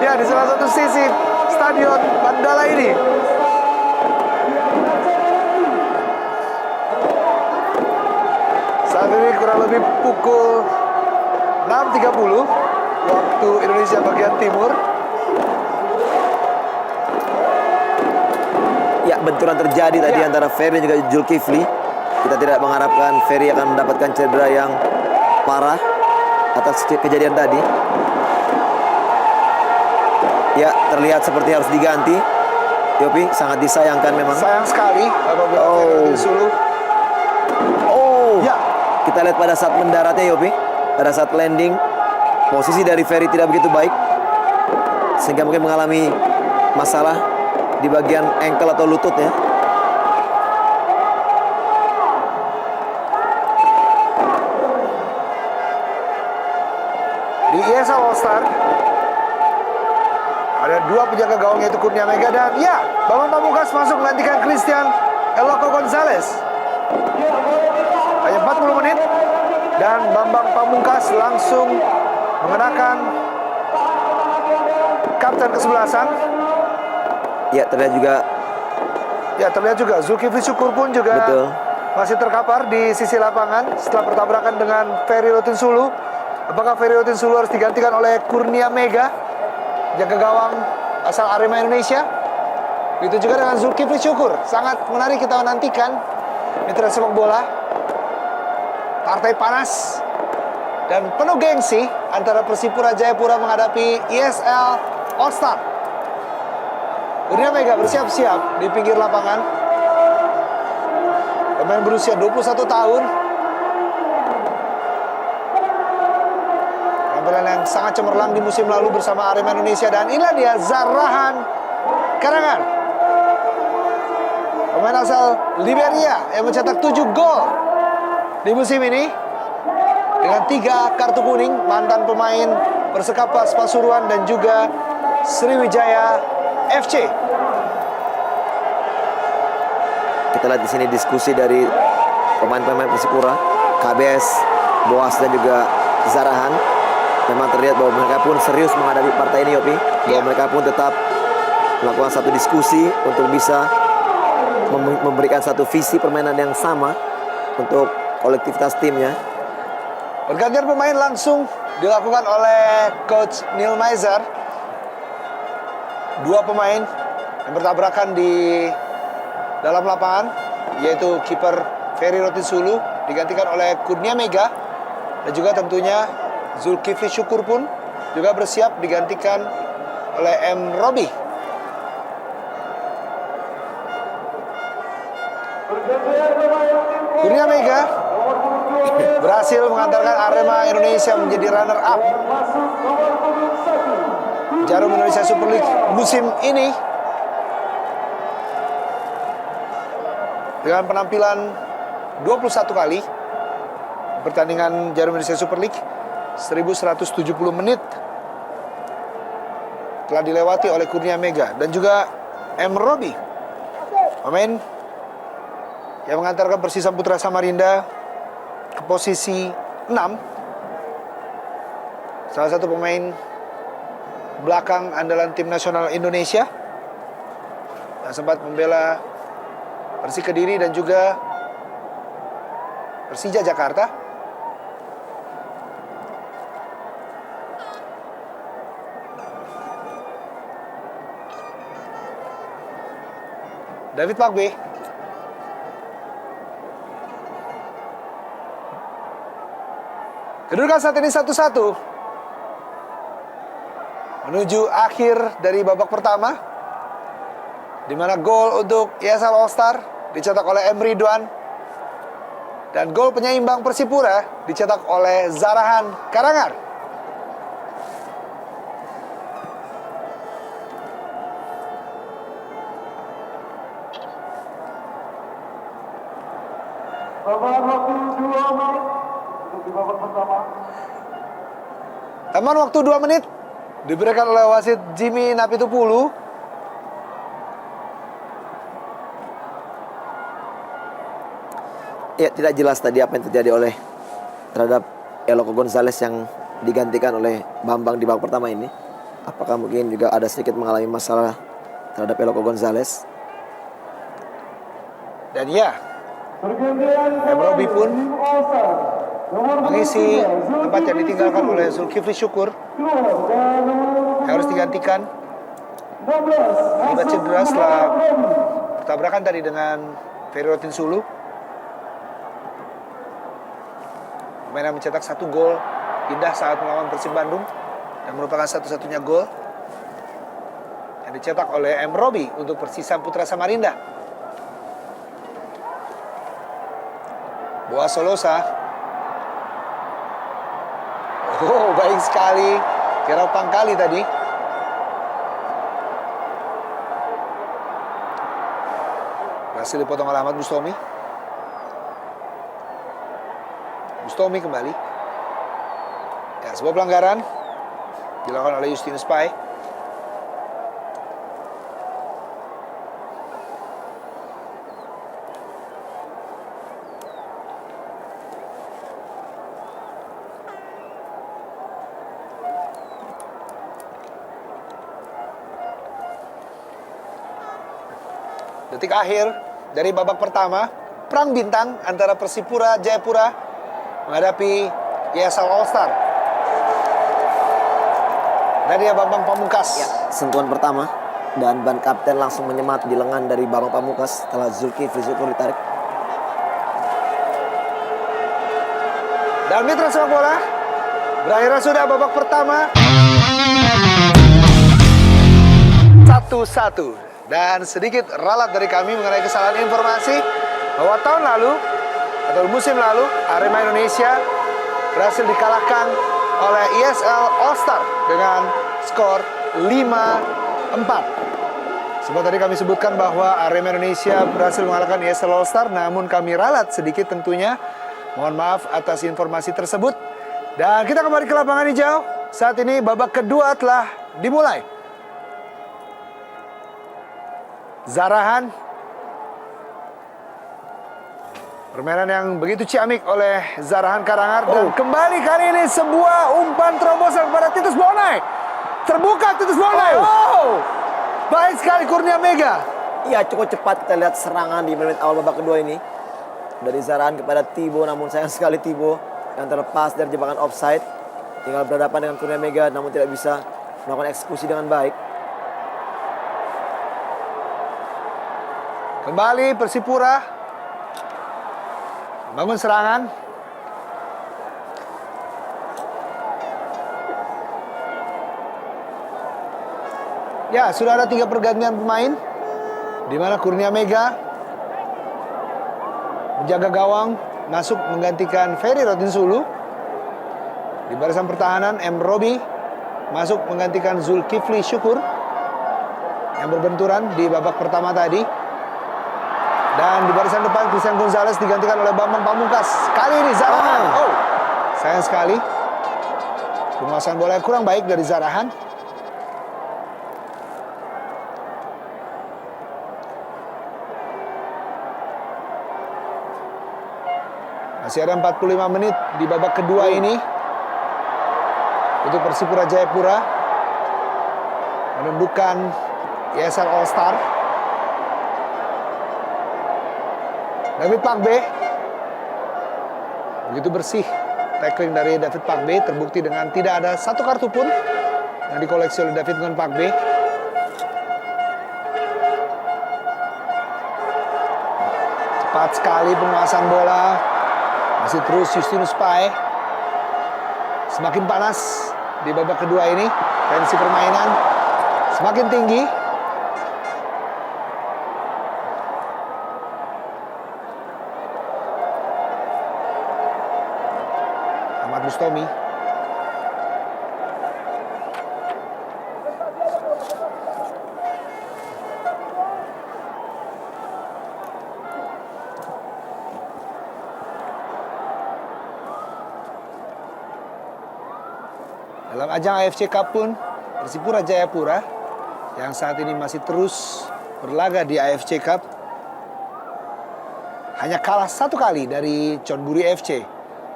Ya, di salah satu sisi Stadion Mandala ini. Saat ini kurang lebih pukul 6.30 waktu Indonesia bagian timur. Ya, benturan terjadi tadi antara Ferry dan juga Zulkifli. Kita tidak mengharapkan Ferry akan mendapatkan cedera yang parah atas kejadian tadi. Ya, terlihat seperti harus diganti. Yopi, sangat disayangkan memang. Sayang sekali apabila Ferry Rotinsulu. Ya, kita lihat pada saat mendaratnya Yopi, pada saat landing, posisi dari Ferry tidak begitu baik, sehingga mungkin mengalami masalah di bagian ankle atau lututnya. di ESL All Star ada dua penjaga gawang, yaitu Kurnia Mega dan Bambang Pamungkas masuk menggantikan Christian Eloko Gonzalez. Hanya 40 menit dan Bambang Pamungkas langsung mengenakan kapten kesebelasan. Ya, terlihat juga Zulkifli Syukur pun juga masih terkapar di sisi lapangan setelah bertabrakan dengan Ferry Rotinsulu. Apakah Ferry Rotinsulu harus digantikan oleh Kurnia Mega, jaga gawang asal Arema Indonesia? Begitu juga dengan Zulkifli Syukur. Sangat menarik kita menantikan mitra sepak bola. Partai panas dan penuh gengsi antara Persipura Jayapura menghadapi ESL All Star. Kurnia Mega bersiap-siap di pinggir lapangan. Pemain berusia 21 tahun. Penampilan yang sangat cemerlang di musim lalu bersama Arema Indonesia. Dan inilah dia Zarahan Kerangan, pemain asal Liberia yang mencetak 7 gol di musim ini dengan 3 kartu kuning. Mantan pemain Persekapas Pasuruan dan juga Sriwijaya FC. Kita lihat di sini diskusi dari pemain-pemain Persipura, KBS, Boas dan juga Zarahan. Memang terlihat bahwa mereka pun serius menghadapi partai ini, Yopi. Bahwa mereka pun tetap melakukan satu diskusi untuk bisa memberikan satu visi permainan yang sama untuk kolektivitas timnya. Pergantian pemain langsung dilakukan oleh Coach Neil Meiser. 2 pemain yang bertabrakan di dalam lapangan, yaitu kiper Ferry Rotinsulu digantikan oleh Kurnia Mega, dan juga tentunya Zulkifli Syukur pun juga bersiap digantikan oleh M. Robi. Kurnia Mega berhasil mengantarkan Arema Indonesia menjadi runner up Jarum Indonesia Super League musim ini dengan penampilan 21 kali pertandingan Jarum Indonesia Super League. 1170 menit telah dilewati oleh Kurnia Mega dan juga M. Robi, pemain yang mengantarkan Persisam Putra Samarinda ke posisi 6 salah satu pemain belakang andalan tim nasional Indonesia yang sempat membela Persik Kediri dan juga Persija Jakarta. David Pakbe. Kedudukan saat ini 1-1 menuju akhir dari babak pertama, di mana gol untuk ESL All Star dicetak oleh M. Ridwan dan gol penyeimbang Persipura dicetak oleh Zarahan Karangar. Tambahan waktu 2 menit diberikan oleh wasit Jimmy Napitupulu. Ya, tidak jelas tadi apa yang terjadi terhadap Eloko Gonzalez yang digantikan oleh Bambang di babak pertama ini. Apakah mungkin juga ada sedikit mengalami masalah terhadap Eloko Gonzalez? Dan ya, Robi pun mengisi tempat yang ditinggalkan oleh Zulkifli Syukur yang harus digantikan akibat cedera setelah bertabrakan tadi dengan Ferry Rotinsulu. Pemain yang mencetak 1 gol indah saat melawan Persib Bandung dan merupakan satu-satunya gol yang dicetak oleh M. Robi untuk Persisam Putra Samarinda. Boas Solosa. Oh, baik sekali. Kira Pangkali tadi. Berhasil dipotong oleh Ahmad Bustomi. Bustomi kembali. Ya, sebuah pelanggaran dilakukan oleh Justinus Pai. Detik akhir dari babak pertama, perang bintang antara Persipura Jayapura menghadapi ESL All Star. Dan dia Bambang Pamungkas. Ya, sentuhan pertama dan ban kapten langsung menyemat di lengan dari Bambang Pamungkas setelah Zulkifli Syukur ditarik. Dan mitra sepak bola, berakhirnya sudah babak pertama 1-1. Dan sedikit ralat dari kami mengenai kesalahan informasi bahwa tahun lalu atau musim lalu Arema Indonesia berhasil dikalahkan oleh ESL All Star dengan skor 5-4. Seperti tadi kami sebutkan bahwa Arema Indonesia berhasil mengalahkan ESL All Star, namun kami ralat sedikit tentunya. Mohon maaf atas informasi tersebut. Dan kita kembali ke lapangan hijau. Saat ini babak kedua telah dimulai. Zarahan, permainan yang begitu ciamik oleh Zarahan Karangar. Dan kembali kali ini sebuah umpan terobosan kepada Titus Bonai. Terbuka Titus Bonai. Baik sekali Kurnia Mega. Iya, cukup cepat kita lihat serangan di menit awal babak kedua ini. Dari Zarahan kepada Tibo, namun sayang sekali Tibo yang terlepas dari jebakan offside. Tinggal berhadapan dengan Kurnia Mega, namun tidak bisa melakukan eksekusi dengan baik. Kembali Persipura bangun serangan. Ya, sudah ada 3 pergantian pemain, di mana Kurnia Mega menjaga gawang, masuk menggantikan Ferry Rotinsulu. Di barisan pertahanan, M. Robi masuk menggantikan Zulkifli Syukur yang berbenturan di babak pertama tadi. Dan di barisan depan Christian Gonzalez digantikan oleh Bambang Pamungkas. Kali ini Zarahan. Sayang sekali penguasaan bola yang kurang baik dari Zarahan. Masih ada 45 menit di babak kedua ini. untuk Persipura Jayapura menundukkan ESL All Star. David Pakbe, begitu bersih tackling dari David Pakbe, terbukti dengan tidak ada satu kartu pun yang dikoleksi oleh David Ngon Pakbe. Cepat sekali penguasaan bola, masih terus Justinus Pae. Semakin panas di babak kedua ini, tensi permainan semakin tinggi. Ahmad Bustomi. Dalam ajang AFC Cup pun, Persipura Jayapura yang saat ini masih terus berlaga di AFC Cup hanya kalah satu kali dari Chonburi FC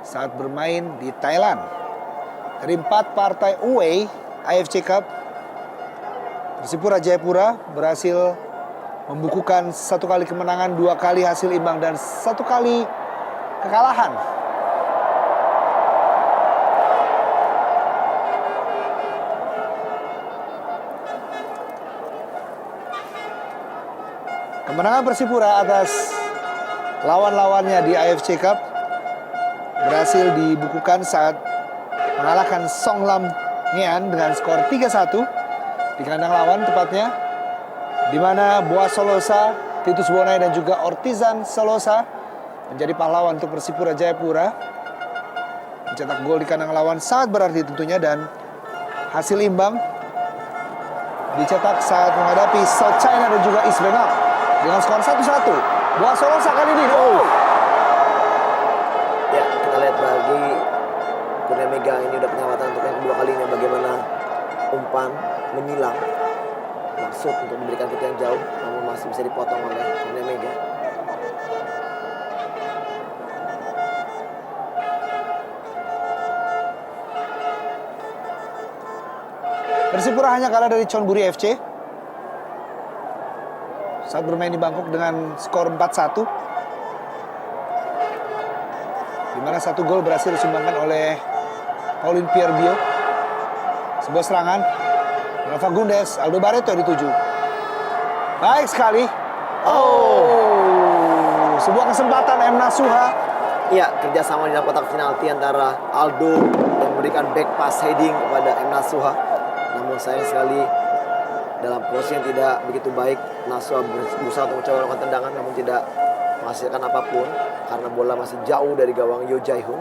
saat bermain di Thailand. Dari 4 partai away AFC Cup, Persipura Jayapura berhasil membukukan 1 kali kemenangan, 2 kali hasil imbang, dan 1 kali kekalahan. Kemenangan Persipura atas lawan-lawannya di AFC Cup berhasil dibukukan saat mengalahkan Songlam Ngean dengan skor 3-1 di kandang lawan tepatnya, di mana Boas Solosa, Titus Bonai, dan juga Ortizan Solosa menjadi pahlawan untuk Persipura Jayapura. Mencetak gol di kandang lawan sangat berarti tentunya, dan hasil imbang dicetak saat menghadapi South China dan juga East Bengal dengan skor 1-1. Boas Solosa kali ini. Ya, kita lihat bagi Kurnia Mega ini udah penyawatan untuk yang kedua kalinya, bagaimana umpan menyilang maksud untuk memberikan putih yang jauh, namun masih bisa dipotong oleh Kurnia Mega. Persipura hanya kalah dari Chonburi FC saat bermain di Bangkok dengan skor 4-1, di mana 1 gol berhasil disumbangkan oleh Paulin Pierbio. Sebuah serangan, Rafa Gundes, Aldo Barreto dituju. Baik sekali. Sebuah kesempatan M. Nasuha. Ya, kerjasama di dalam kotak penalti antara Aldo yang memberikan back pass heading kepada M. Nasuha. Namun sayang sekali dalam posisi yang tidak begitu baik, Nasuha berusaha untuk mencoba melakukan tendangan namun tidak menghasilkan apapun karena bola masih jauh dari gawang Yo Jae-hoon.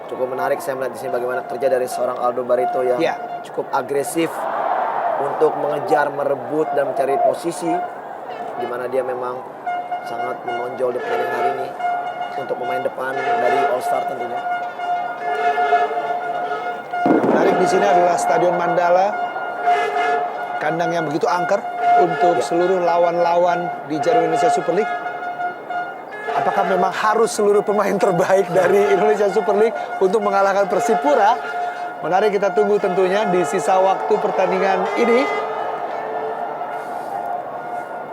Cukup menarik saya melihat di sini bagaimana kerja dari seorang Aldo Barreto yang cukup agresif untuk mengejar, merebut, dan mencari posisi di mana dia memang sangat menonjol di pertandingan hari ini untuk pemain depan dari All Star tentunya. Yang menarik di sini adalah Stadion Mandala, kandang yang begitu angker untuk seluruh lawan-lawan di Jarum Indonesia Super League. Apakah memang harus seluruh pemain terbaik dari Indonesia Super League untuk mengalahkan Persipura? Menarik, kita tunggu tentunya di sisa waktu pertandingan ini.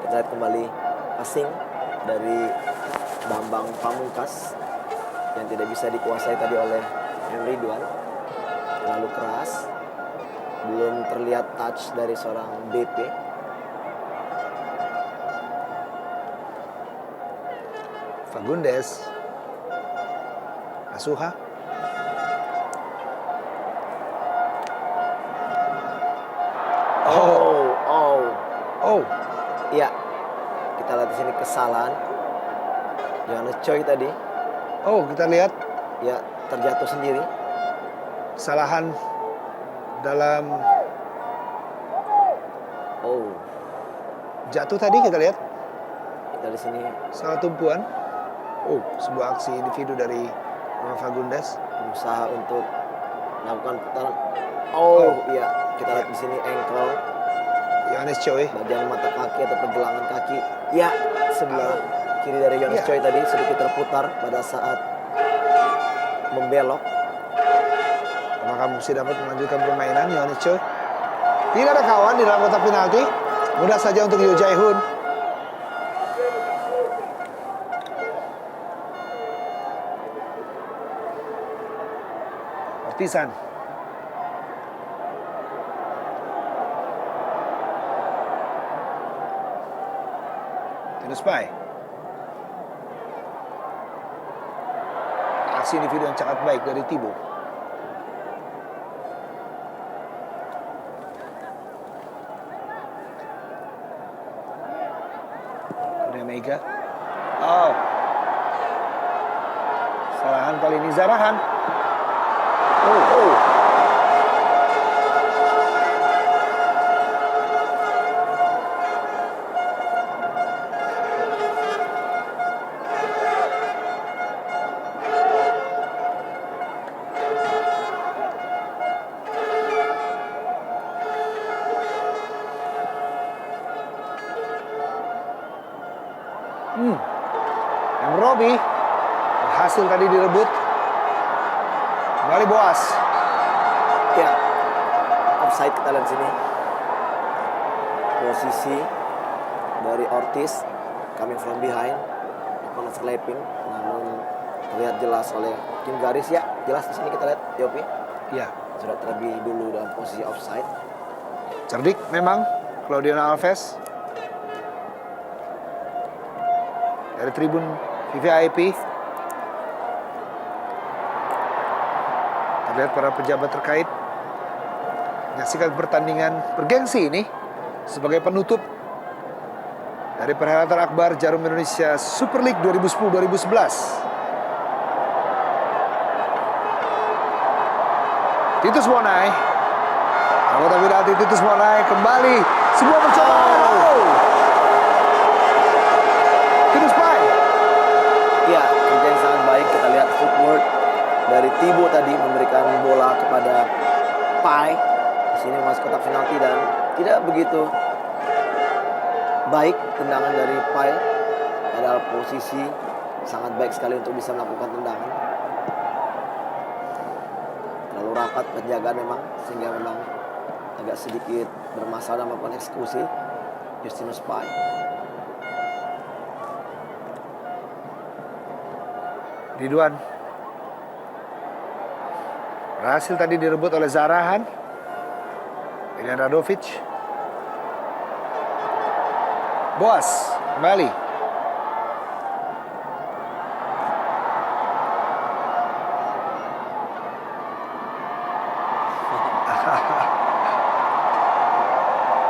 Kita lihat kembali passing dari Bambang Pamungkas yang tidak bisa dikuasai tadi oleh Henry Duan. Terlalu keras. Belum terlihat touch dari seorang BP. Fagundes, Nasuha. Iya, kita lihat di sini kesalahan Johannes Choi tadi. Kita lihat Ya, terjatuh sendiri. kesalahan dalam jatuh tadi, kita lihat Kita di sini salah tumpuan. Sebuah aksi individu dari Fagundes. berusaha untuk melakukan putaran. Iya, kita lihat di sini ankle, Johannes Choi. bagian mata kaki atau pergelangan kaki. Ya, sebelah kiri dari Johannes Iya. Choi tadi sedikit terputar pada saat membelok. Apakah Musi dapat melanjutkan permainan? Yohanes Choi. Tidak ada kawan di dalam kotak penalti. Mudah saja untuk Yoo Jae-hoon. Ortisan. Tinus Pai. Aksi individu yang sangat baik dari Thibaut. Kurnia Meiga. Oh. Salahan kali ini Zarahan. Oh. Yang Robi berhasil tadi direbut. Kembali Boas. Ya, offside kita lihat sini. Posisi dari Ortiz coming from behind, melakukan overlapping, namun terlihat jelas oleh tim garis ya. Jelas di sini kita lihat Yopi. Ya, Sudah terlebih dulu dalam posisi offside. cerdik memang Claudiano Alves. Dari tribun VVIP. Terlihat para pejabat terkait menyaksikan pertandingan bergengsi ini sebagai penutup dari perhelatan akbar Jarum Indonesia Super League 2010-2011. Titus Monai, anggota penalti Titus Monai kembali sebuah percobaan. Titus Pai. Ya, kerja yang sangat baik. Kita lihat footwork dari Thibaut tadi memberikan bola kepada Pai. Di sini masuk kotak penalti dan tidak begitu baik tendangan dari Pai. Padahal posisi sangat baik sekali untuk bisa melakukan tendangan. Terlalu rapat penjagaan memang, sehingga memang agak sedikit bermasalah dalam melakukan eksekusi Justinus Pai. Ridwan berhasil tadi direbut oleh Zarahan. Ilian Radovic. Boas kembali.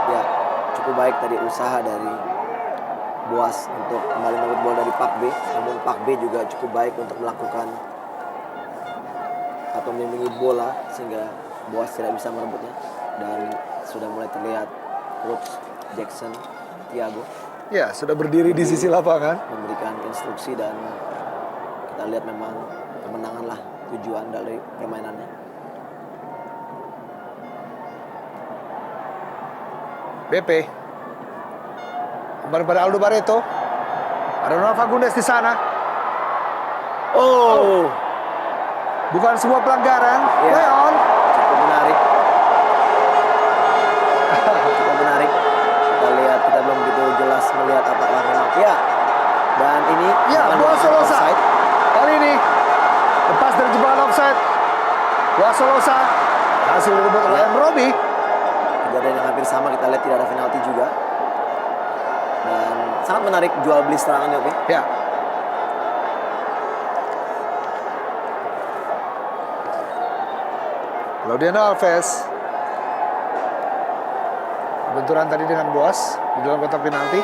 Ya, cukup baik tadi usaha dari Boas untuk kembali merebut bola dari Pak B. Namun Pak B juga cukup baik untuk melakukan atau membimbingi bola sehingga Boas tidak bisa merebutnya. Dan sudah mulai terlihat Coach Jackson Tiago Ya, sudah berdiri di sisi lapangan. memberikan instruksi dan kita lihat memang kemenangan lah tujuan dari permainannya. BP. Kembali pada Aldo Barreto. Ada Ronald Fagundes di sana. Oh, Bukan sebuah pelanggaran. Ya. Play on. cukup menarik. Cukup menarik. Kita lihat, kita belum begitu jelas melihat apakah memang ya. Dan ini Ya, bukan bola Solosa. offside. Kali ini lepas dari jebakan offside. Boa Solosa hasil direbut oleh M. Robi. Kejadian yang hampir sama, kita lihat tidak ada penalti juga. Dan sangat menarik jual beli serangan ya, oke. Ya. Claudiano Alves. Benturan tadi dengan Boas di dalam kotak penalti.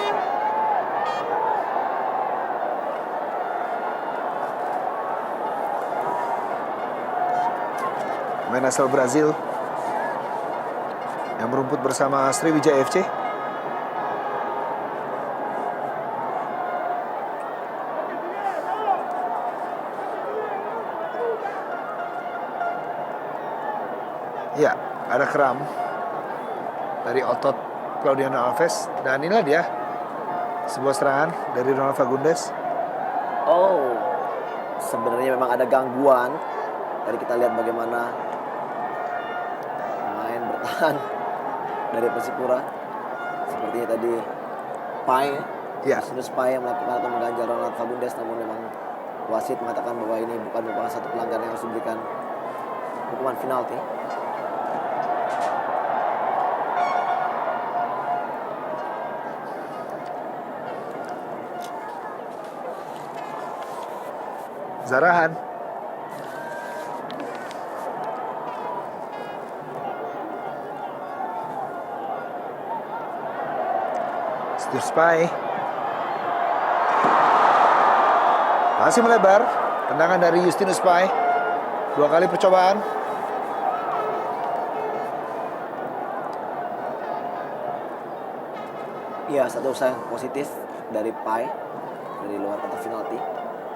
Pemain asal Brazil yang merumput bersama Sriwijaya FC. Ya, ada kram dari otot Claudiano Alves. Dan inilah dia sebuah serangan dari Ronald Fagundes. Oh, sebenarnya memang ada gangguan. Tadi kita lihat bagaimana bertahan dari Persipura. Sepertinya tadi Pai, Ya. Justinus Pai yang melakukan atau mengganjal Ronald Fagundez, namun memang wasit mengatakan bahwa ini bukan merupakan satu pelanggaran yang harus diberikan hukuman penalti. Zarahan. Spai. Masih melebar. Tendangan dari Justinus Pai. 2 kali percobaan. Iya, satu usaha yang positif dari Pai dari luar kotak penalti,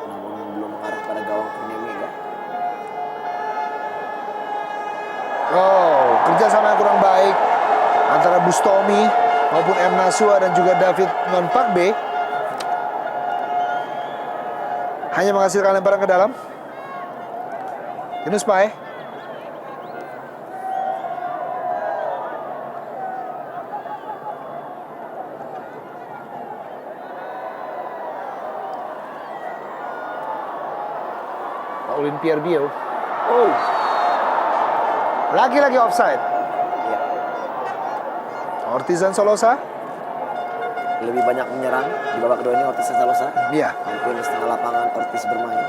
namun belum mengarah pada gawang Kurniawan. Oh, kerjasama yang kurang baik antara Bustomi maupun M. Nasua dan juga David Nonpakbe. Hanya menghasilkan lemparan ke dalam. Justinus Pai. Paulin Pierbio. Oh. Lagi-lagi offside. Ya, Ortiz dan Solosa. lebih banyak menyerang di babak kedua ini Ortiz Salosa. Iya. Hampir di setengah lapangan Ortiz bermain.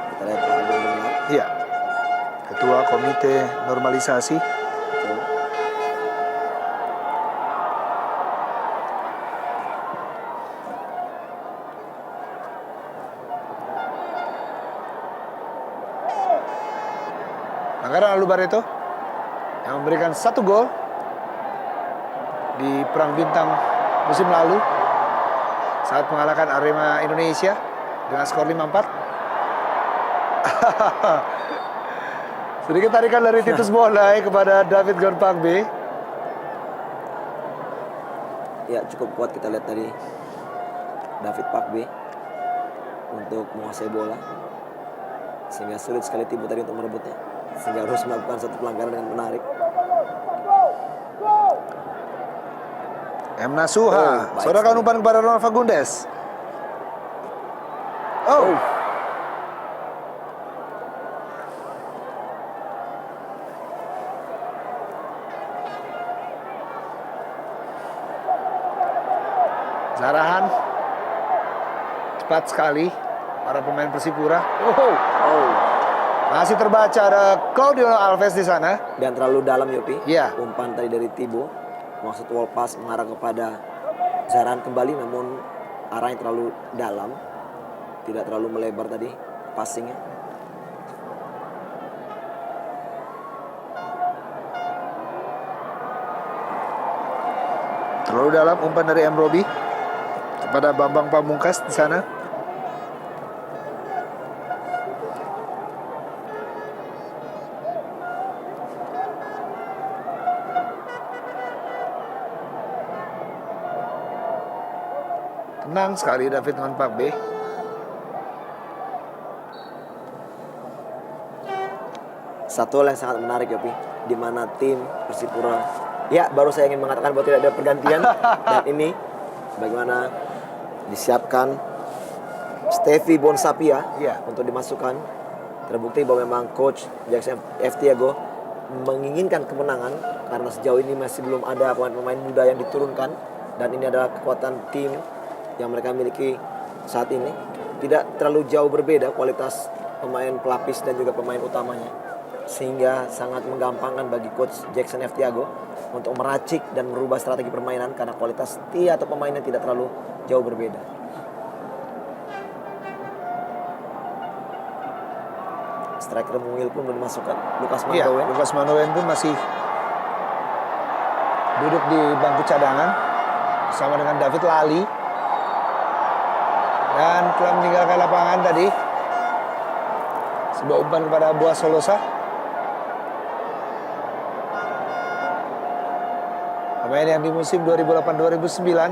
Kita lihat Pak Agung Gumilar. Iya. Ketua Komite Normalisasi. Betul. Anggaran Aldo Barreto yang memberikan 1 gol di Perang Bintang musim lalu saat mengalahkan Arema Indonesia dengan skor 5-4. Sedikit tarikan dari Titus Bolai kepada David Gonpakbe. Ya, cukup kuat kita lihat tadi David Pakbe untuk menguasai bola, sehingga sulit sekali Tibo tadi untuk merebutnya, sehingga harus melakukan satu pelanggaran dengan menarik. M. Nasuha, baik sodokan sekali. umpan kepada Ronald Fagundez. Oh, Zarahan cepat sekali para pemain Persipura. Oh, Oh, masih terbaca ada Claudio Alves di sana. dan terlalu dalam Yopi. Iya. Umpan tadi dari Tibo, maksud wall pass mengarah kepada Zarahan kembali, namun arahnya terlalu dalam, tidak terlalu melebar tadi passingnya. Terlalu dalam umpan dari M. Robi kepada Bambang Pamungkas di sana. Tenang sekali David Ngonpakbe. Satu hal yang sangat menarik Yopi, di mana tim Persipura, ya baru saya ingin mengatakan bahwa tidak ada pergantian, dan ini bagaimana disiapkan Steffi Bonsapia Iya. untuk dimasukkan. Terbukti bahwa memang coach Jackson F. Tiago menginginkan kemenangan karena sejauh ini masih belum ada pemain-pemain muda yang diturunkan, dan ini adalah kekuatan tim yang mereka miliki saat ini. Tidak terlalu jauh berbeda kualitas pemain pelapis dan juga pemain utamanya, sehingga sangat menggampangkan bagi coach Jackson F. Tiago untuk meracik dan merubah strategi permainan karena kualitas tim atau pemainnya tidak terlalu jauh berbeda. Striker mungil pun belum dimasukkan, Lukas Iya, Mandowen. Lukas Manowen pun masih duduk di bangku cadangan bersama dengan David Lali, dan telah meninggalkan lapangan tadi. Sebuah umpan kepada Boas Solosa. Pemain yang di musim 2008-2009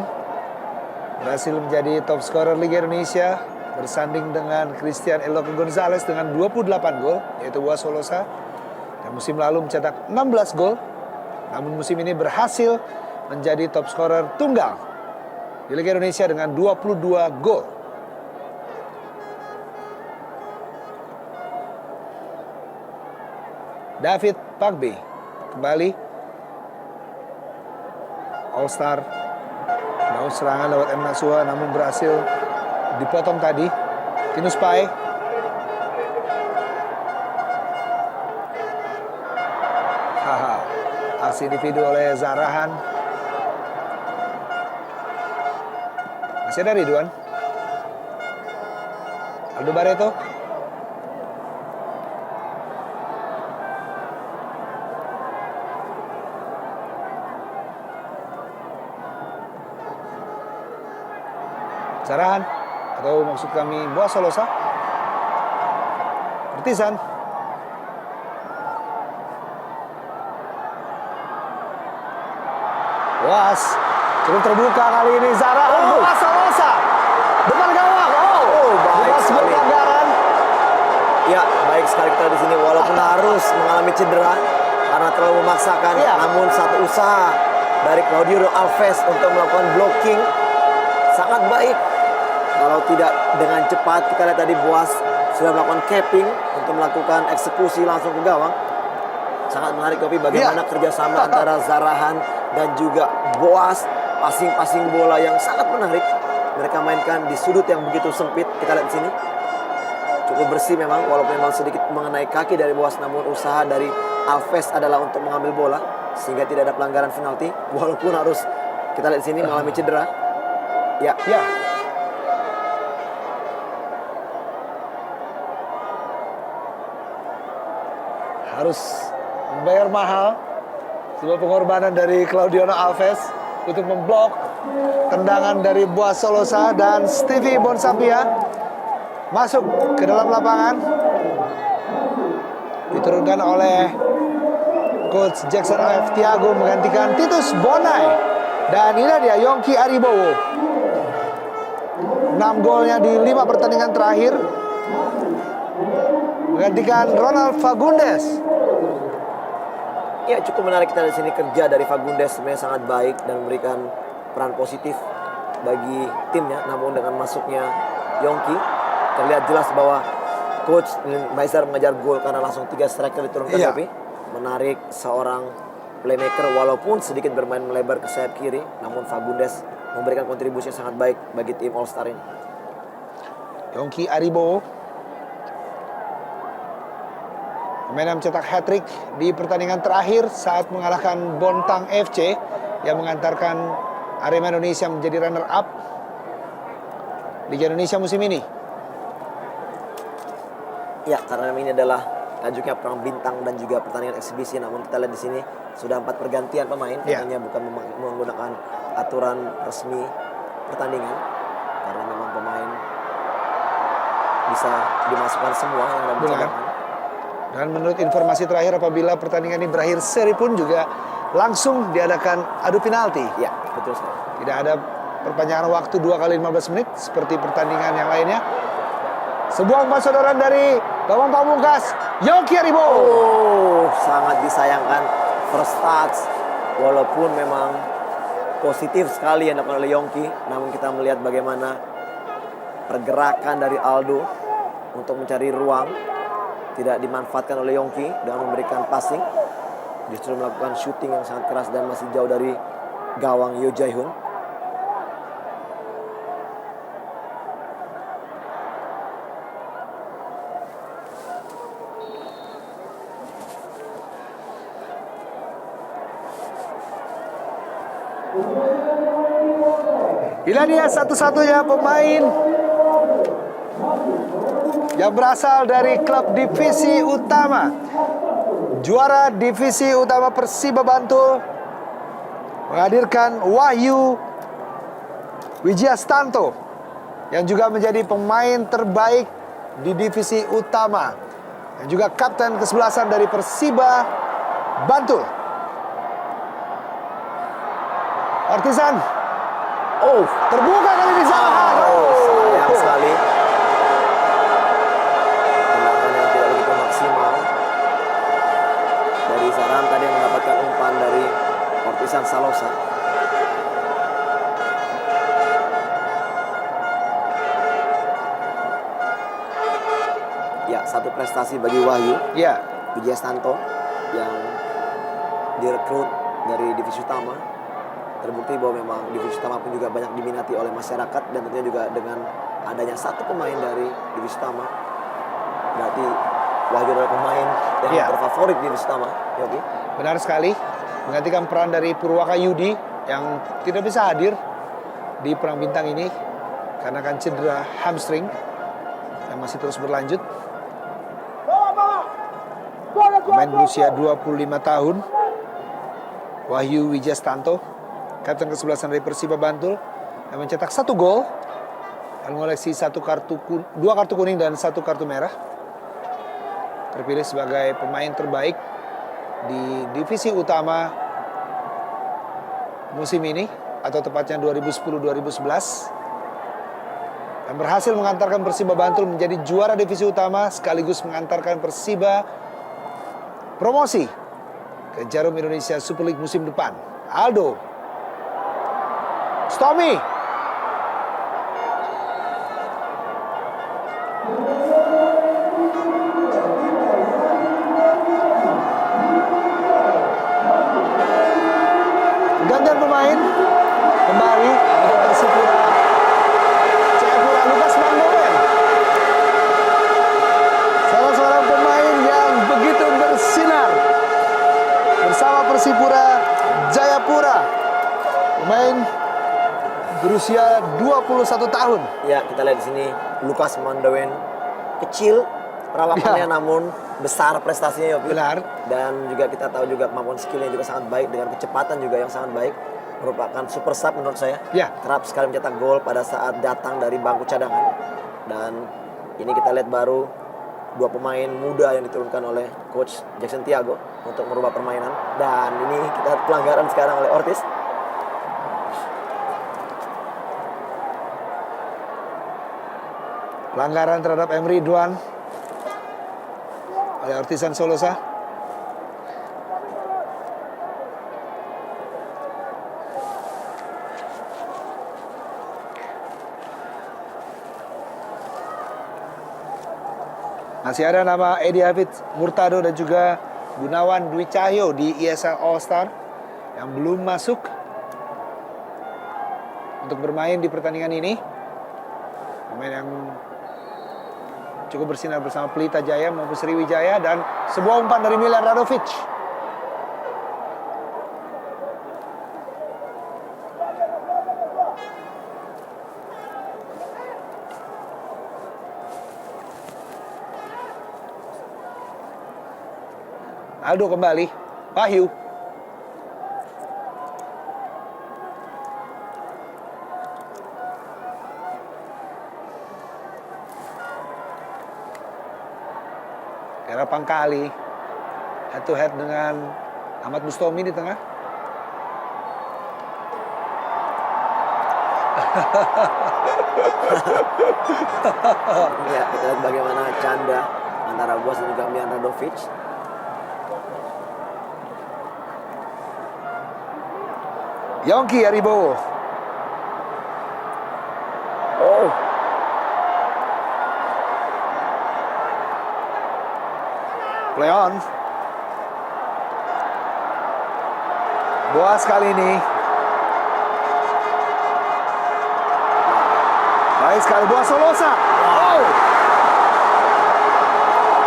berhasil menjadi top scorer Liga Indonesia bersanding dengan Christian Eloque Gonzalez dengan 28 gol, yaitu Boas Solosa. Dan musim lalu mencetak 16 gol. Namun musim ini berhasil menjadi top scorer tunggal di Liga Indonesia dengan 22 gol. David Pagbe kembali All-Star. Daun serangan lewat M. Nasua namun berhasil dipotong tadi. Tinus Pai. Aksi individu oleh Zarahan. Masih ada Ridwan. Aldo Barreto. Zarahan, atau maksud kami Boas Solosa. Partizan. Boas cukup terbuka kali ini. Zarahan, Boas Solosa depan gawang. Baik Boas sekali. pelanggaran. Ya, baik sekali kita di sini walaupun harus mengalami cedera karena terlalu memaksakan. Iya. Namun satu usaha dari Claudio Alves untuk melakukan blocking sangat baik. Kalau tidak dengan cepat, kita lihat tadi Boas sudah melakukan capping untuk melakukan eksekusi langsung ke gawang. Sangat menarik Kopi bagaimana kerjasama antara Zarahan dan juga Boas. Passing bola yang sangat menarik. Mereka mainkan di sudut yang begitu sempit. Kita lihat di sini. Cukup bersih memang, walaupun memang sedikit mengenai kaki dari Boas. Namun usaha dari Alves adalah untuk mengambil bola sehingga tidak ada pelanggaran penalti. Walaupun harus kita lihat di sini mengalami cedera. Ya. Harus membayar mahal sebuah pengorbanan dari Claudiono Alves untuk memblok tendangan dari Boas Solosa. Dan Stevie Bonsapia masuk ke dalam lapangan, diturunkan oleh Coach Jackson F. Tiago menggantikan Titus Bonai. Dan ini dia Yongki Aribowo, 6 golnya di 5 pertandingan terakhir, menggantikan Ronald Fagundes. Ya, cukup menarik kita di sini. Kerja dari Fagundes sebenarnya sangat baik dan memberikan peran positif bagi timnya. Namun dengan masuknya Yongki, terlihat jelas bahwa Coach Maizar mengejar gol karena langsung 3 striker diturunkan. Iya. Tapi menarik seorang playmaker walaupun sedikit bermain melebar ke sayap kiri, namun Fagundes memberikan kontribusi yang sangat baik bagi tim All Star ini. Yongki Aribowo, pemain yang mencetak hat-trick di pertandingan terakhir saat mengalahkan Bontang FC yang mengantarkan Arema Indonesia menjadi runner-up Liga Indonesia musim ini. Ya, karena ini adalah tajuknya perang bintang dan juga pertandingan eksibisi. Namun kita lihat di sini sudah 4 pergantian pemain, Ya. tentunya bukan menggunakan aturan resmi pertandingan karena memang pemain bisa dimasukkan semua yang ada di Benar. cadangan. Dan menurut informasi terakhir, apabila pertandingan ini berakhir seri pun juga langsung diadakan adu penalti. Ya, betul sekali. Tidak ada perpanjangan waktu 2 kali 15 menit seperti pertandingan yang lainnya. Sebuah umpan sodoran dari Bambang Pamungkas, Yongki Aribowo. Sangat disayangkan first touch walaupun memang positif sekali yang dilakukan oleh Yongki, namun kita melihat bagaimana pergerakan dari Aldo untuk mencari ruang tidak dimanfaatkan oleh Yongki dengan memberikan passing, justru melakukan shooting yang sangat keras dan masih jauh dari gawang Yo Jae-hoon. Inilah dia satu-satunya pemain yang berasal dari klub divisi utama, juara divisi utama Persiba Bantul, menghadirkan Wahyu Wijiastanto yang juga menjadi pemain terbaik di divisi utama dan juga kapten kesebelasan dari Persiba Bantul. Partizan Oh, Terbuka kali ini Zaha. sayang sekali. Tendangan yang tidak begitu maksimal. Dari Zaram tadi yang mendapatkan umpan dari Ortisan Salosa. Ya, satu prestasi bagi Wahyu Ya, Wijayanto yang direkrut dari divisi utama. Terbukti bahwa memang divisi utama pun juga banyak diminati oleh masyarakat, dan tentunya juga dengan adanya satu pemain dari divisi utama, berarti Wahyu adalah pemain yang Iya. terfavorit di divisi utama. Yogi. benar sekali. Menggantikan peran dari Purwaka Yudi yang tidak bisa hadir di Perang Bintang ini karena kan cedera hamstring yang masih terus berlanjut. Pemain berusia 25 tahun, Wahyu Wijayanto, kapten kesebelasan dari Persiba Bantul, yang mencetak 1 gol dan mengoleksi 2 kartu kuning dan 1 kartu merah. Terpilih sebagai pemain terbaik di divisi utama musim ini, atau tepatnya 2010-2011, dan berhasil mengantarkan Persiba Bantul menjadi juara divisi utama sekaligus mengantarkan Persiba promosi ke Jarum Indonesia Super League musim depan. Aldo Stomy. Gantian pemain kembali untuk Persipura Jayapura, Lukas Mandowen. Salah seorang pemain yang begitu bersinar bersama Persipura Jayapura. Pemain berusia 21 tahun. Ya, kita lihat di sini Lukas Mandowen kecil perawakannya, Ya. namun besar prestasinya, Yogi. Benar. Dan juga kita tahu juga kemampuan skillnya juga sangat baik, dengan kecepatan juga yang sangat baik. Merupakan super sub menurut saya. Ya. Kerap sekali mencetak gol pada saat datang dari bangku cadangan. Dan ini kita lihat baru 2 pemain muda yang diturunkan oleh coach Jackson Tiago untuk merubah permainan. Dan ini kita lihat pelanggaran sekarang oleh Ortiz. Pelanggaran terhadap Emre Duan oleh Ortisan Solosa. Masih ada nama Edi Hafid Murtado dan juga Gunawan Dwi Cahyo di ESL All Star yang belum masuk untuk bermain di pertandingan ini. Pemain yang cukup bersinar bersama Pelita Jaya maupun Sriwijaya, dan sebuah umpan dari Milan Radovic. Aldo kembali, Wahyu. Era Pangkali head to head dengan Ahmad Bustomi di tengah. Ya, kita lihat bagaimana canda antara Buas dan juga Milan Radovic. Yongki Aribowo. Oh, Play on. Boas kali ini. Baik sekali Boas Solosa. Oh.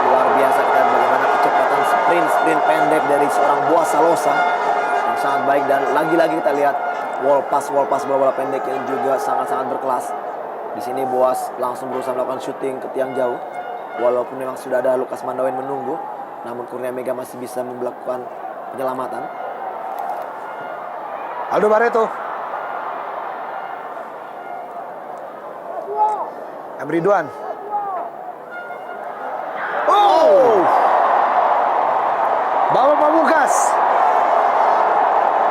luar biasa, kita lihat bagaimana kecepatan sprint pendek dari seorang Boas Salosa yang sangat baik. Dan lagi-lagi kita lihat wall pass bola-bola pendek yang juga sangat-sangat berkelas. Di sini Boas langsung berusaha melakukan shooting ke tiang jauh. Walaupun memang sudah ada Lukas Mandowen menunggu, namun Kurnia Mega masih bisa melakukan penyelamatan. Aldo Barreto. Emre Duan. Oh. Bawa Pamungkas.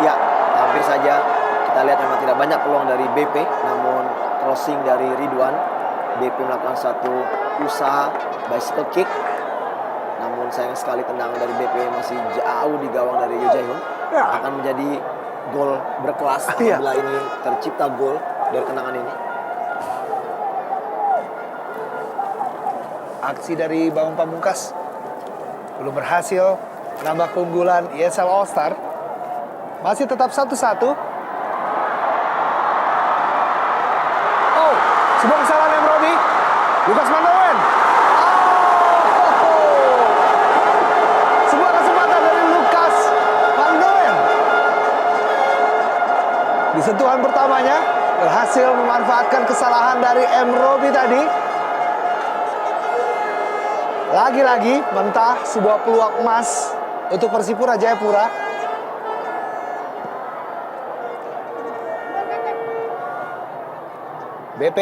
Ya, hampir saja Kita lihat memang tidak banyak peluang dari BP, namun crossing dari Ridwan. BP melakukan satu usaha bicycle kick, namun sayang sekali tendangan dari BP masih jauh di gawang dari Yo Jae-hyun. Ya. Akan menjadi gol berkelas Iya. apabila ini tercipta gol dari tendangan ini. Aksi dari Bambang Pamungkas belum berhasil menambah keunggulan ESL All Star. Masih tetap 1-1. Oh, sebuah kesalahan Emrobi. Lukas Mandowen. Oh, sebuah kesempatan dari Lukas Mandowen. Di sentuhan pertamanya berhasil memanfaatkan kesalahan dari Emrobi tadi. Lagi-lagi mentah sebuah peluang emas untuk Persipura Jayapura. BP.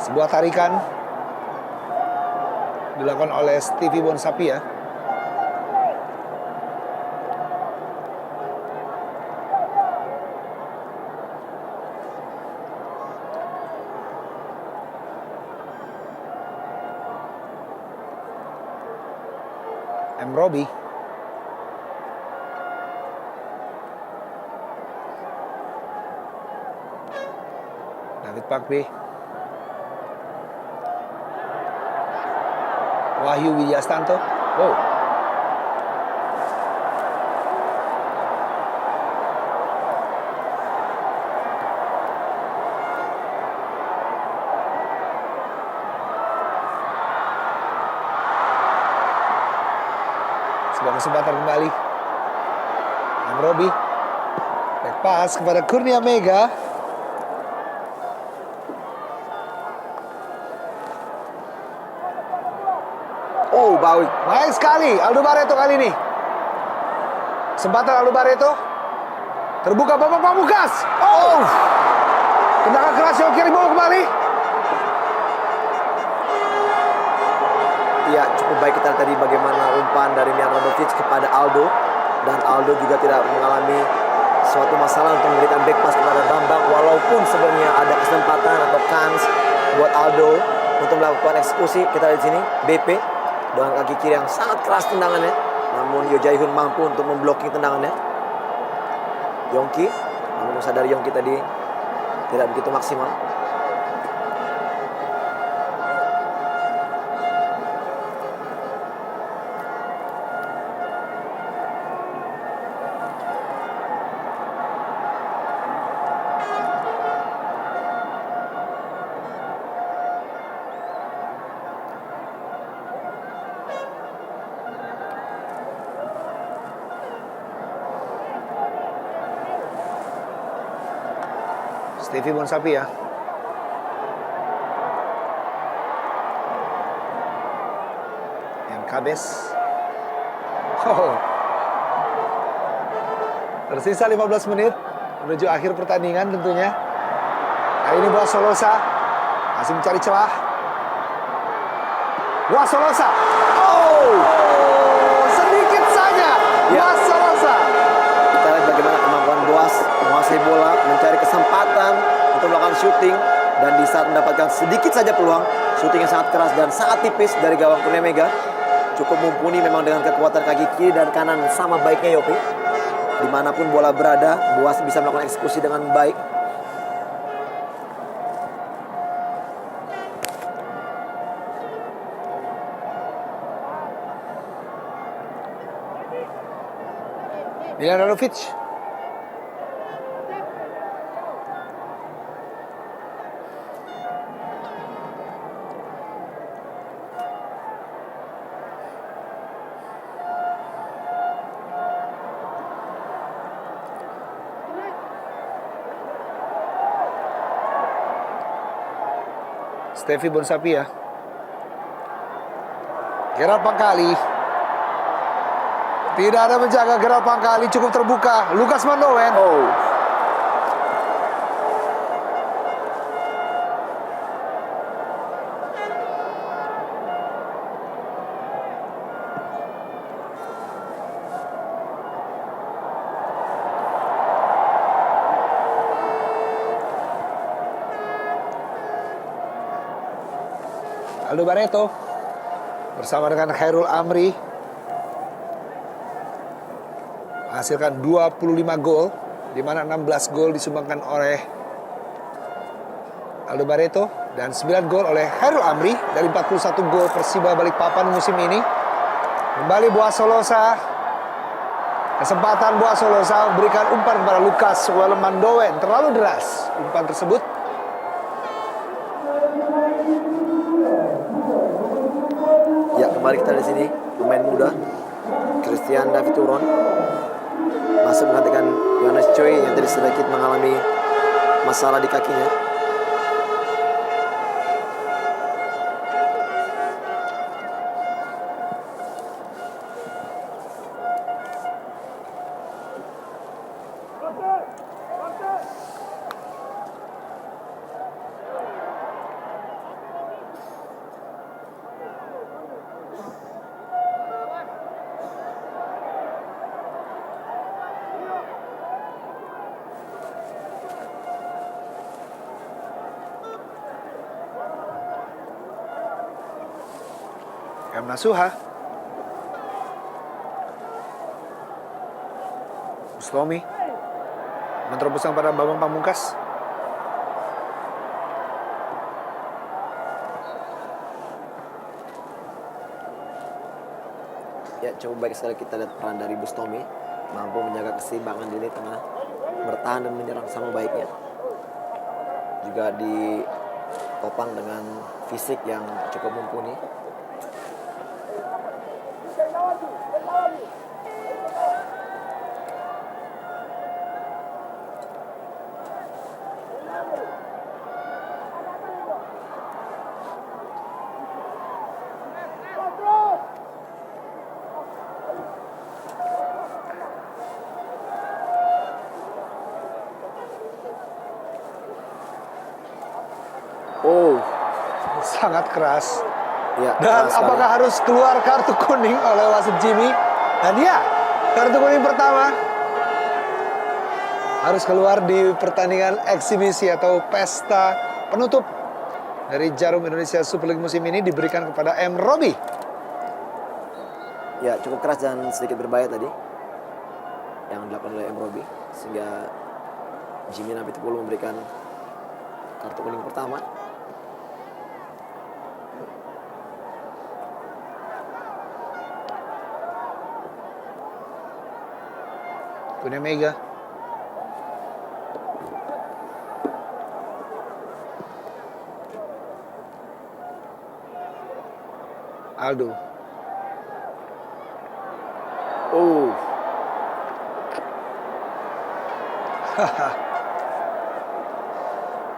Sebuah tarikan dilakukan oleh Stevie Bonsapia. Robi. David Pakbe. Wahyu Wijastanto. Wow. Sebuah kesempatan kembali. Robi. Back pass kepada Kurnia Mega. Oh, baik. Baik sekali Aldo Barreto kali ini. Kesempatan Aldo Barreto. Terbuka Bambang Pamungkas. Oh. Tendangan keras yang kiri bawa kembali. Ya, cukup baik kita lihat tadi bagaimana umpan dari Mian Radovic kepada Aldo. Dan Aldo juga tidak mengalami suatu masalah untuk memberikan back pass kepada Bambang. Walaupun sebenarnya ada kesempatan atau kans buat Aldo untuk melakukan eksekusi. Kita lihat di sini, BP dengan kaki kiri yang sangat keras tendangannya. Namun Yo Jae-hyun mampu untuk memblocking tendangannya. Yongki, namun usaha dari Yongki tadi tidak begitu maksimal. Stevie Bonsapia. Yang Kabes. Oh. Tersisa 15 menit menuju akhir pertandingan tentunya. Kali ini Boas Solosa masih mencari celah. Boas Solosa. Oh, sedikit saja. Boas Solosa. Kita lihat bagaimana kemampuan Boas menguasai bola, mencari kesempatan untuk melakukan syuting, dan di saat mendapatkan sedikit saja peluang, syuting yang sangat keras dan sangat tipis dari gawang Kurnia Mega. Cukup mumpuni memang dengan kekuatan kaki kiri dan kanan sama baiknya Yopi. Dimanapun bola berada, Boas bisa melakukan eksekusi dengan baik. Milan Radovic. Stevie Bonsapia. Gerald Pangkali. Tidak ada menjaga Gerald Pangkali, cukup terbuka. Lukas Mandowen. Oh, Aldo Barreto bersama dengan Khairul Amri menghasilkan 25 gol, di mana 16 gol disumbangkan oleh Aldo Barreto dan 9 gol oleh Khairul Amri dari 41 gol Persiba Balikpapan musim ini. Kembali Boas Solosa. Kesempatan Boas Solosa memberikan umpan kepada Lukas Welmandowen. Terlalu deras umpan tersebut. Ya, kembali kita di sini pemain muda Christian David Turon masih menggantikan Yohanes Choi yang tadi sedikit mengalami masalah di kakinya. M. Nasuha. Muslomi meneroboskan pada Bambang Pamungkas. Ya, cukup baik sekali kita lihat peran dari Bustomi, mampu menjaga keseimbangan di lini tengah, bertahan dan menyerang sama baiknya. Juga ditopang dengan fisik yang cukup mumpuni. Oh, Sangat keras. ya. Dan keras sekali. apakah harus keluar kartu kuning oleh wasit Jimmy? Dan ya, kartu kuning pertama harus keluar di pertandingan eksibisi atau pesta penutup dari Jarum Indonesia Super League musim ini diberikan kepada M. Robi. Ya, cukup keras dan sedikit berbahaya tadi yang dilakukan oleh M. Robi, sehingga Jimmy Napitupulu memberikan kartu kuning pertama. Punya Mega. Aldo. Oh,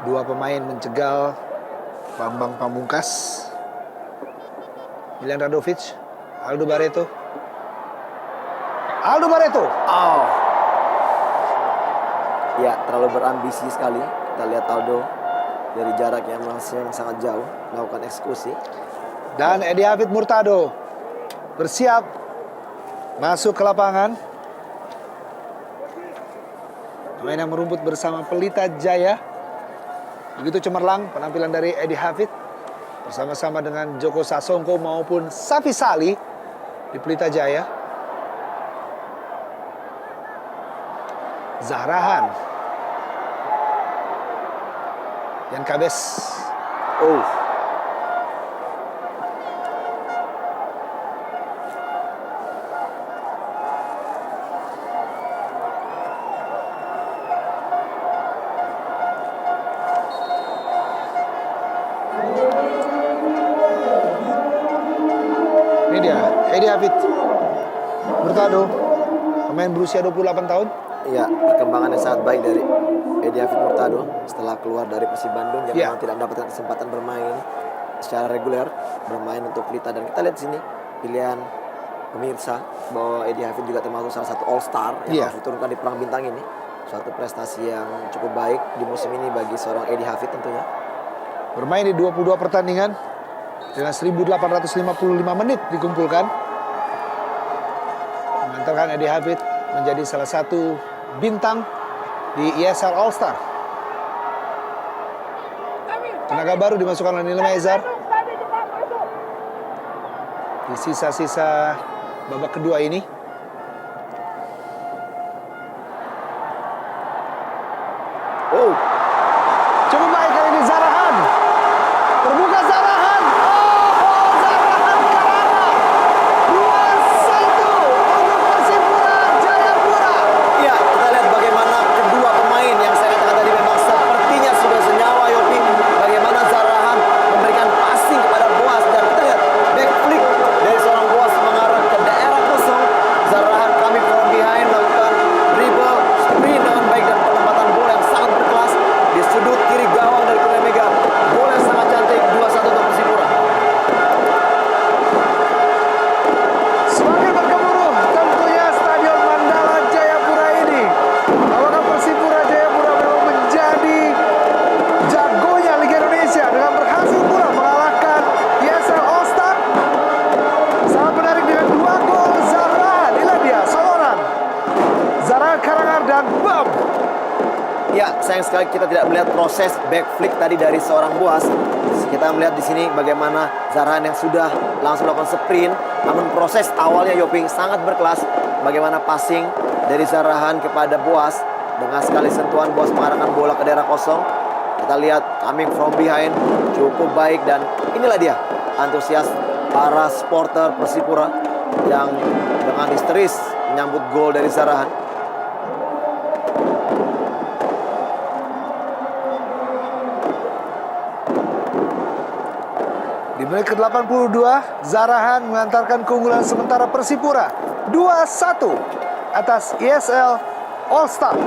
Dua pemain mencegal Bambang Pamungkas. Milan Radovic, Aldo Barreto. Aldo Barreto. oh. Ya, terlalu berambisi sekali. Kita lihat Aldo dari jarak yang masih sangat jauh melakukan eksekusi. Dan Edi Hafid Murtado bersiap masuk ke lapangan. Pemain yang merumput bersama Pelita Jaya. Begitu cemerlang penampilan dari Edi Hafid bersama-sama dengan Joko Sasongko maupun Safi Sali di Pelita Jaya. Zahrahan, Yan Kabes. Oh, Ini dia, Edi Hafid Murtado, pemain berusia 28 tahun. ya, perkembangan yang sangat baik dari Edi Hafid Murtado setelah keluar dari Persib Bandung yang Ya. memang tidak mendapatkan kesempatan bermain secara reguler, bermain untuk Pelita. Dan kita lihat di sini pilihan pemirsa bahwa Edi Hafid juga termasuk salah satu All Star yang Ya. harus diturunkan di Perang Bintang ini. Suatu prestasi yang cukup baik di musim ini bagi seorang Edi Hafid tentunya. Bermain di 22 pertandingan dengan 1.855 menit dikumpulkan. Mengantarkan Edi Hafid menjadi salah satu bintang di ESL All Star. Tenaga baru dimasukkan oleh Nil Maizar. di sisa-sisa babak kedua ini. Oh, Cukup baik kali ini Zarahan. Terbuka Zarahan. Oh, Zarahan Karana. 2-1 untuk Persipura Jayapura. iya, kita lihat bagaimana kedua pemain yang saya katakan tadi memang sepertinya sudah senyawa, Yopi. Bagaimana Zarahan memberikan passing kepada Boas, dan kita lihat back flick dari seorang Boas mengarah ke daerah kosong. Zarahan coming from behind melakukan dribble, sprint dengan baik dan penempatan bola yang sangat berkelas di sudut kiri gawang dari Kurnia Mega. Bola yang sangat cantik, 2-1 untuk Persipura. Semakin bergemuruh tentunya Stadion Mandala Jayapura ini. Apakah Persipura Jayapura memang menjadi jagonya Liga Indonesia dengan berhasil pula mengalahkan ESL All Star? Sangat menarik dengan 2 gol Zarahan. Inilah dia soloran Zarahan Karangar dan bam. Ya, sayang sekali kita tidak melihat proses back flick tadi dari seorang Boas. Kita melihat di sini bagaimana Zarahan yang sudah langsung melakukan sprint, namun proses awalnya Yoping sangat berkelas. Bagaimana passing dari Zarahan kepada Boas dengan sekali sentuhan Boas mengarahkan bola ke daerah kosong. Kita lihat coming from behind cukup baik, dan inilah dia antusias para supporter Persipura yang dengan histeris menyambut gol dari Zarahan. Di menit ke-82, Zarahan mengantarkan keunggulan sementara Persipura 2-1 atas ESL All Star.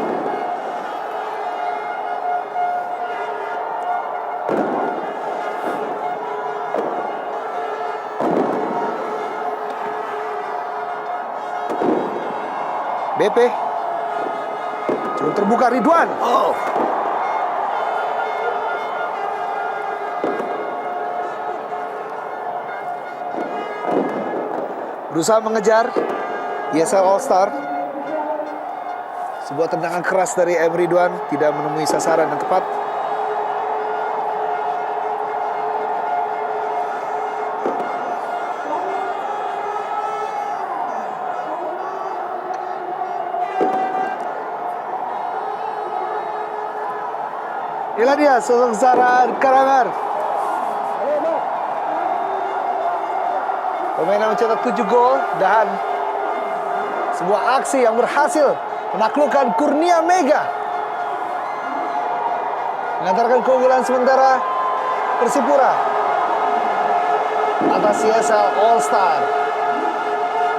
BP cukup terbuka Ridwan. Oh, Berusaha mengejar ESL All Star. Sebuah tendangan keras dari M. Ridwan tidak menemui sasaran yang tepat. Inilah dia sosok Zarahan Karangar. Pemain yang mencetak 7 gol dan sebuah aksi yang berhasil menaklukkan Kurnia Mega. Mengantarkan keunggulan sementara Persipura atas ESL All Star.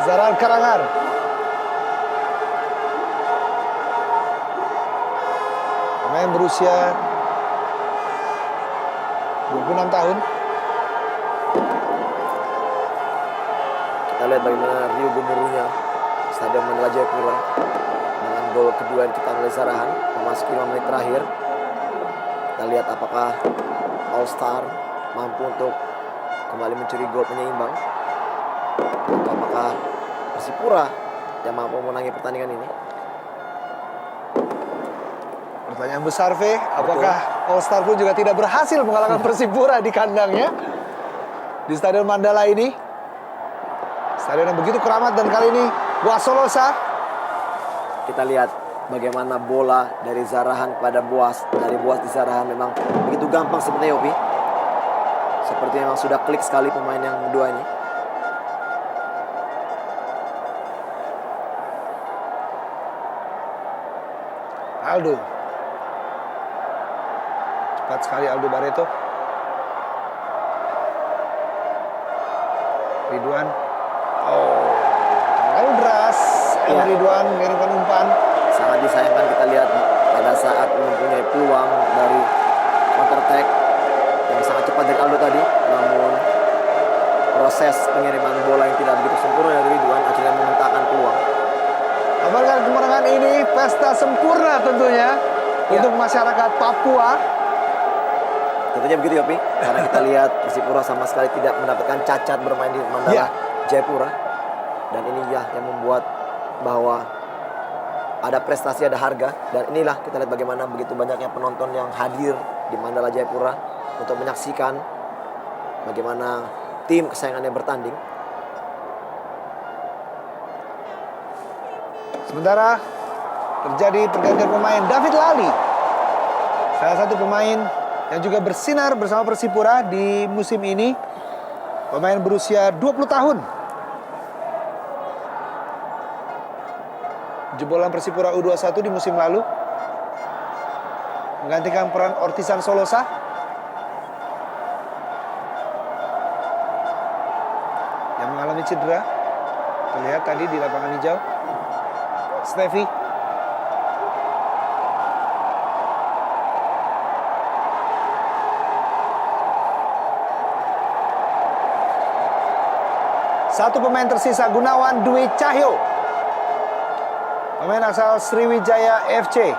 Zarahan Karangar. Pemain berusia 26 tahun. kita lihat bagaimana riuh gemuruhnya Stadion Mandala Jayapura dengan gol kedua yang dicetak oleh Zarahan memasuki 5 menit terakhir. Kita lihat apakah All Star mampu untuk kembali mencuri gol penyeimbang, atau apakah Persipura yang mampu memenangi pertandingan ini. Pertanyaan besar, V, apakah All Star pun juga tidak berhasil mengalahkan Persipura di kandangnya di Stadion Mandala ini? Stadion yang begitu keramat, dan kali ini Wasolosa. Kita lihat bagaimana bola dari Zarahan kepada Boas, dari Boas di Zarahan memang begitu gampang sebenarnya, Yopi. Seperti memang sudah klik sekali pemain yang kedua ini. Aldo. Cepat sekali Aldo Barreto. Ridwan. Oh, terlalu deras. Ya. Ridwan mengirimkan umpan. Sangat disayangkan kita lihat pada saat mempunyai peluang dari counter attack yang sangat cepat dari Aldo tadi, namun proses pengiriman bola yang tidak begitu sempurna dari Ridwan akhirnya mementahkan peluang. Apakah kemenangan ini pesta sempurna tentunya untuk masyarakat Papua? Tentunya begitu, Yopi, karena kita lihat Persipura sama sekali tidak mendapatkan cacat bermain di Mandala Jayapura, dan ini ya yang membuat bahwa ada prestasi, ada harga. Dan inilah kita lihat bagaimana begitu banyaknya penonton yang hadir di Mandala Jayapura untuk menyaksikan bagaimana tim kesayangannya bertanding. Sementara terjadi pergantian pemain. David Lali, salah satu pemain yang juga bersinar bersama Persipura di musim ini. Pemain berusia 20 tahun. Jebolan Persipura U21 di musim lalu. Menggantikan peran Ortisan Solosa. Yang mengalami cedera. Terlihat tadi di lapangan hijau. Steffi. Satu pemain tersisa, Gunawan Dwi Cahyo. Pemain asal Sriwijaya FC.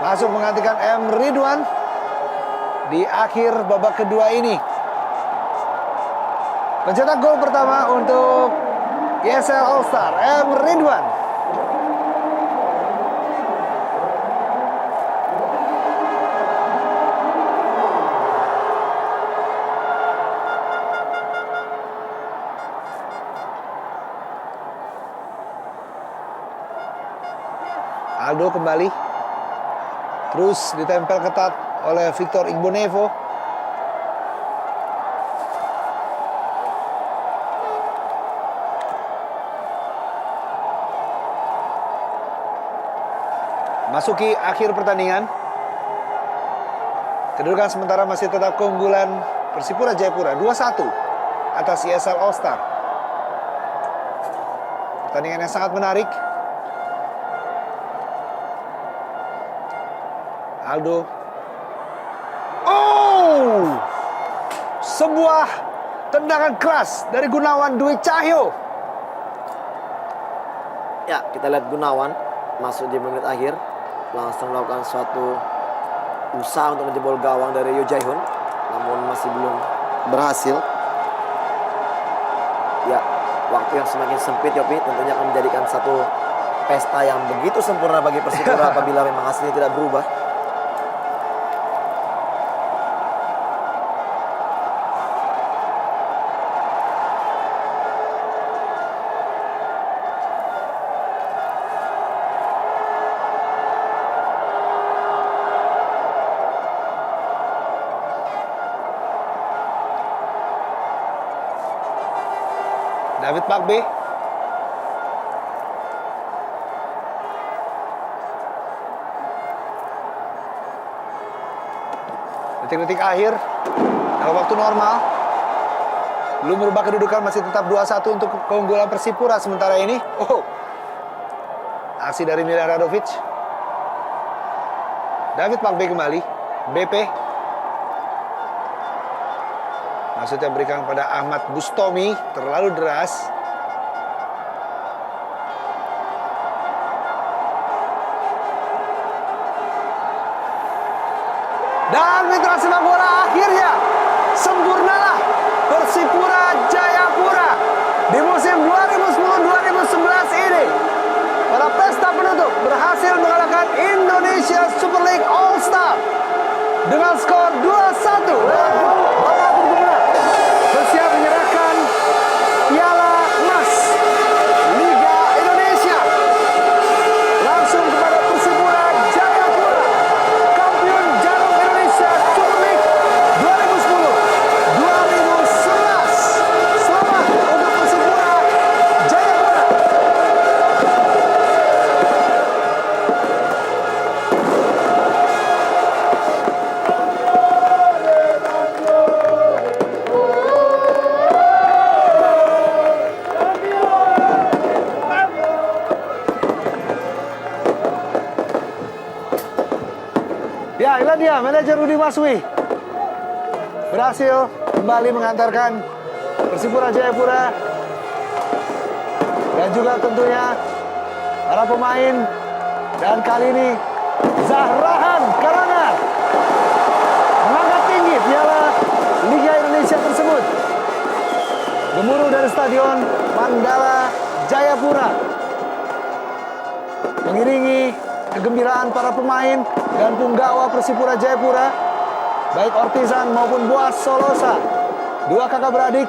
Masuk menggantikan M. Ridwan di akhir babak kedua ini. Pencetak gol pertama untuk YSL All Star, M. Ridwan. Aldo kembali. Terus ditempel ketat oleh Victor Igbonevo. Masuki akhir pertandingan. Kedudukan sementara masih tetap keunggulan Persipura Jayapura 2-1 atas YSL All Star. Pertandingan yang sangat menarik. Aldo. Oh! Sebuah tendangan keras dari Gunawan Dwi Cahyo. Ya, kita lihat Gunawan masuk di menit akhir. Langsung melakukan suatu usaha untuk menjebol gawang dari Yo Jae-hoon. Namun masih belum berhasil. Ya, waktu yang semakin sempit, Yopi, tentunya akan menjadikan satu pesta yang begitu sempurna bagi Persipura apabila memang hasilnya tidak berubah. David Pakbe. Detik-detik akhir dalam waktu normal. Belum merubah kedudukan, masih tetap 2-1 untuk keunggulan Persipura sementara ini. Oh. Aksi dari Miljan Radovic. David Pakbe kembali. BP. Maksudnya berikan kepada Ahmad Bustomi, terlalu deras. Dan mitra sepak bola, akhirnya sempurnalah Persipura Jayapura di musim 2010-2011 ini. Pada pesta penutup berhasil mengalahkan Indonesia Super League All Star dengan skor 2-1. Bapak Gubernur bersiap menyerahkan piala emas Liga Indonesia langsung kepada Persipura Jayapura, kampion Jarum Indonesia Super League 2010-2011. Selamat untuk Persipura Jayapura. Ya, inilah dia manajer Rudi Maswi berhasil kembali mengantarkan Persipura Jayapura dan juga tentunya para pemain, dan kali ini Zahrahan Karana mengangkat tinggi piala Liga Indonesia tersebut. Gemuruh dari Stadion Mandala Jayapura mengiringi kegembiraan para pemain dan punggawa Persipura Jayapura, baik Ortizan maupun Boas Solosa, dua kakak beradik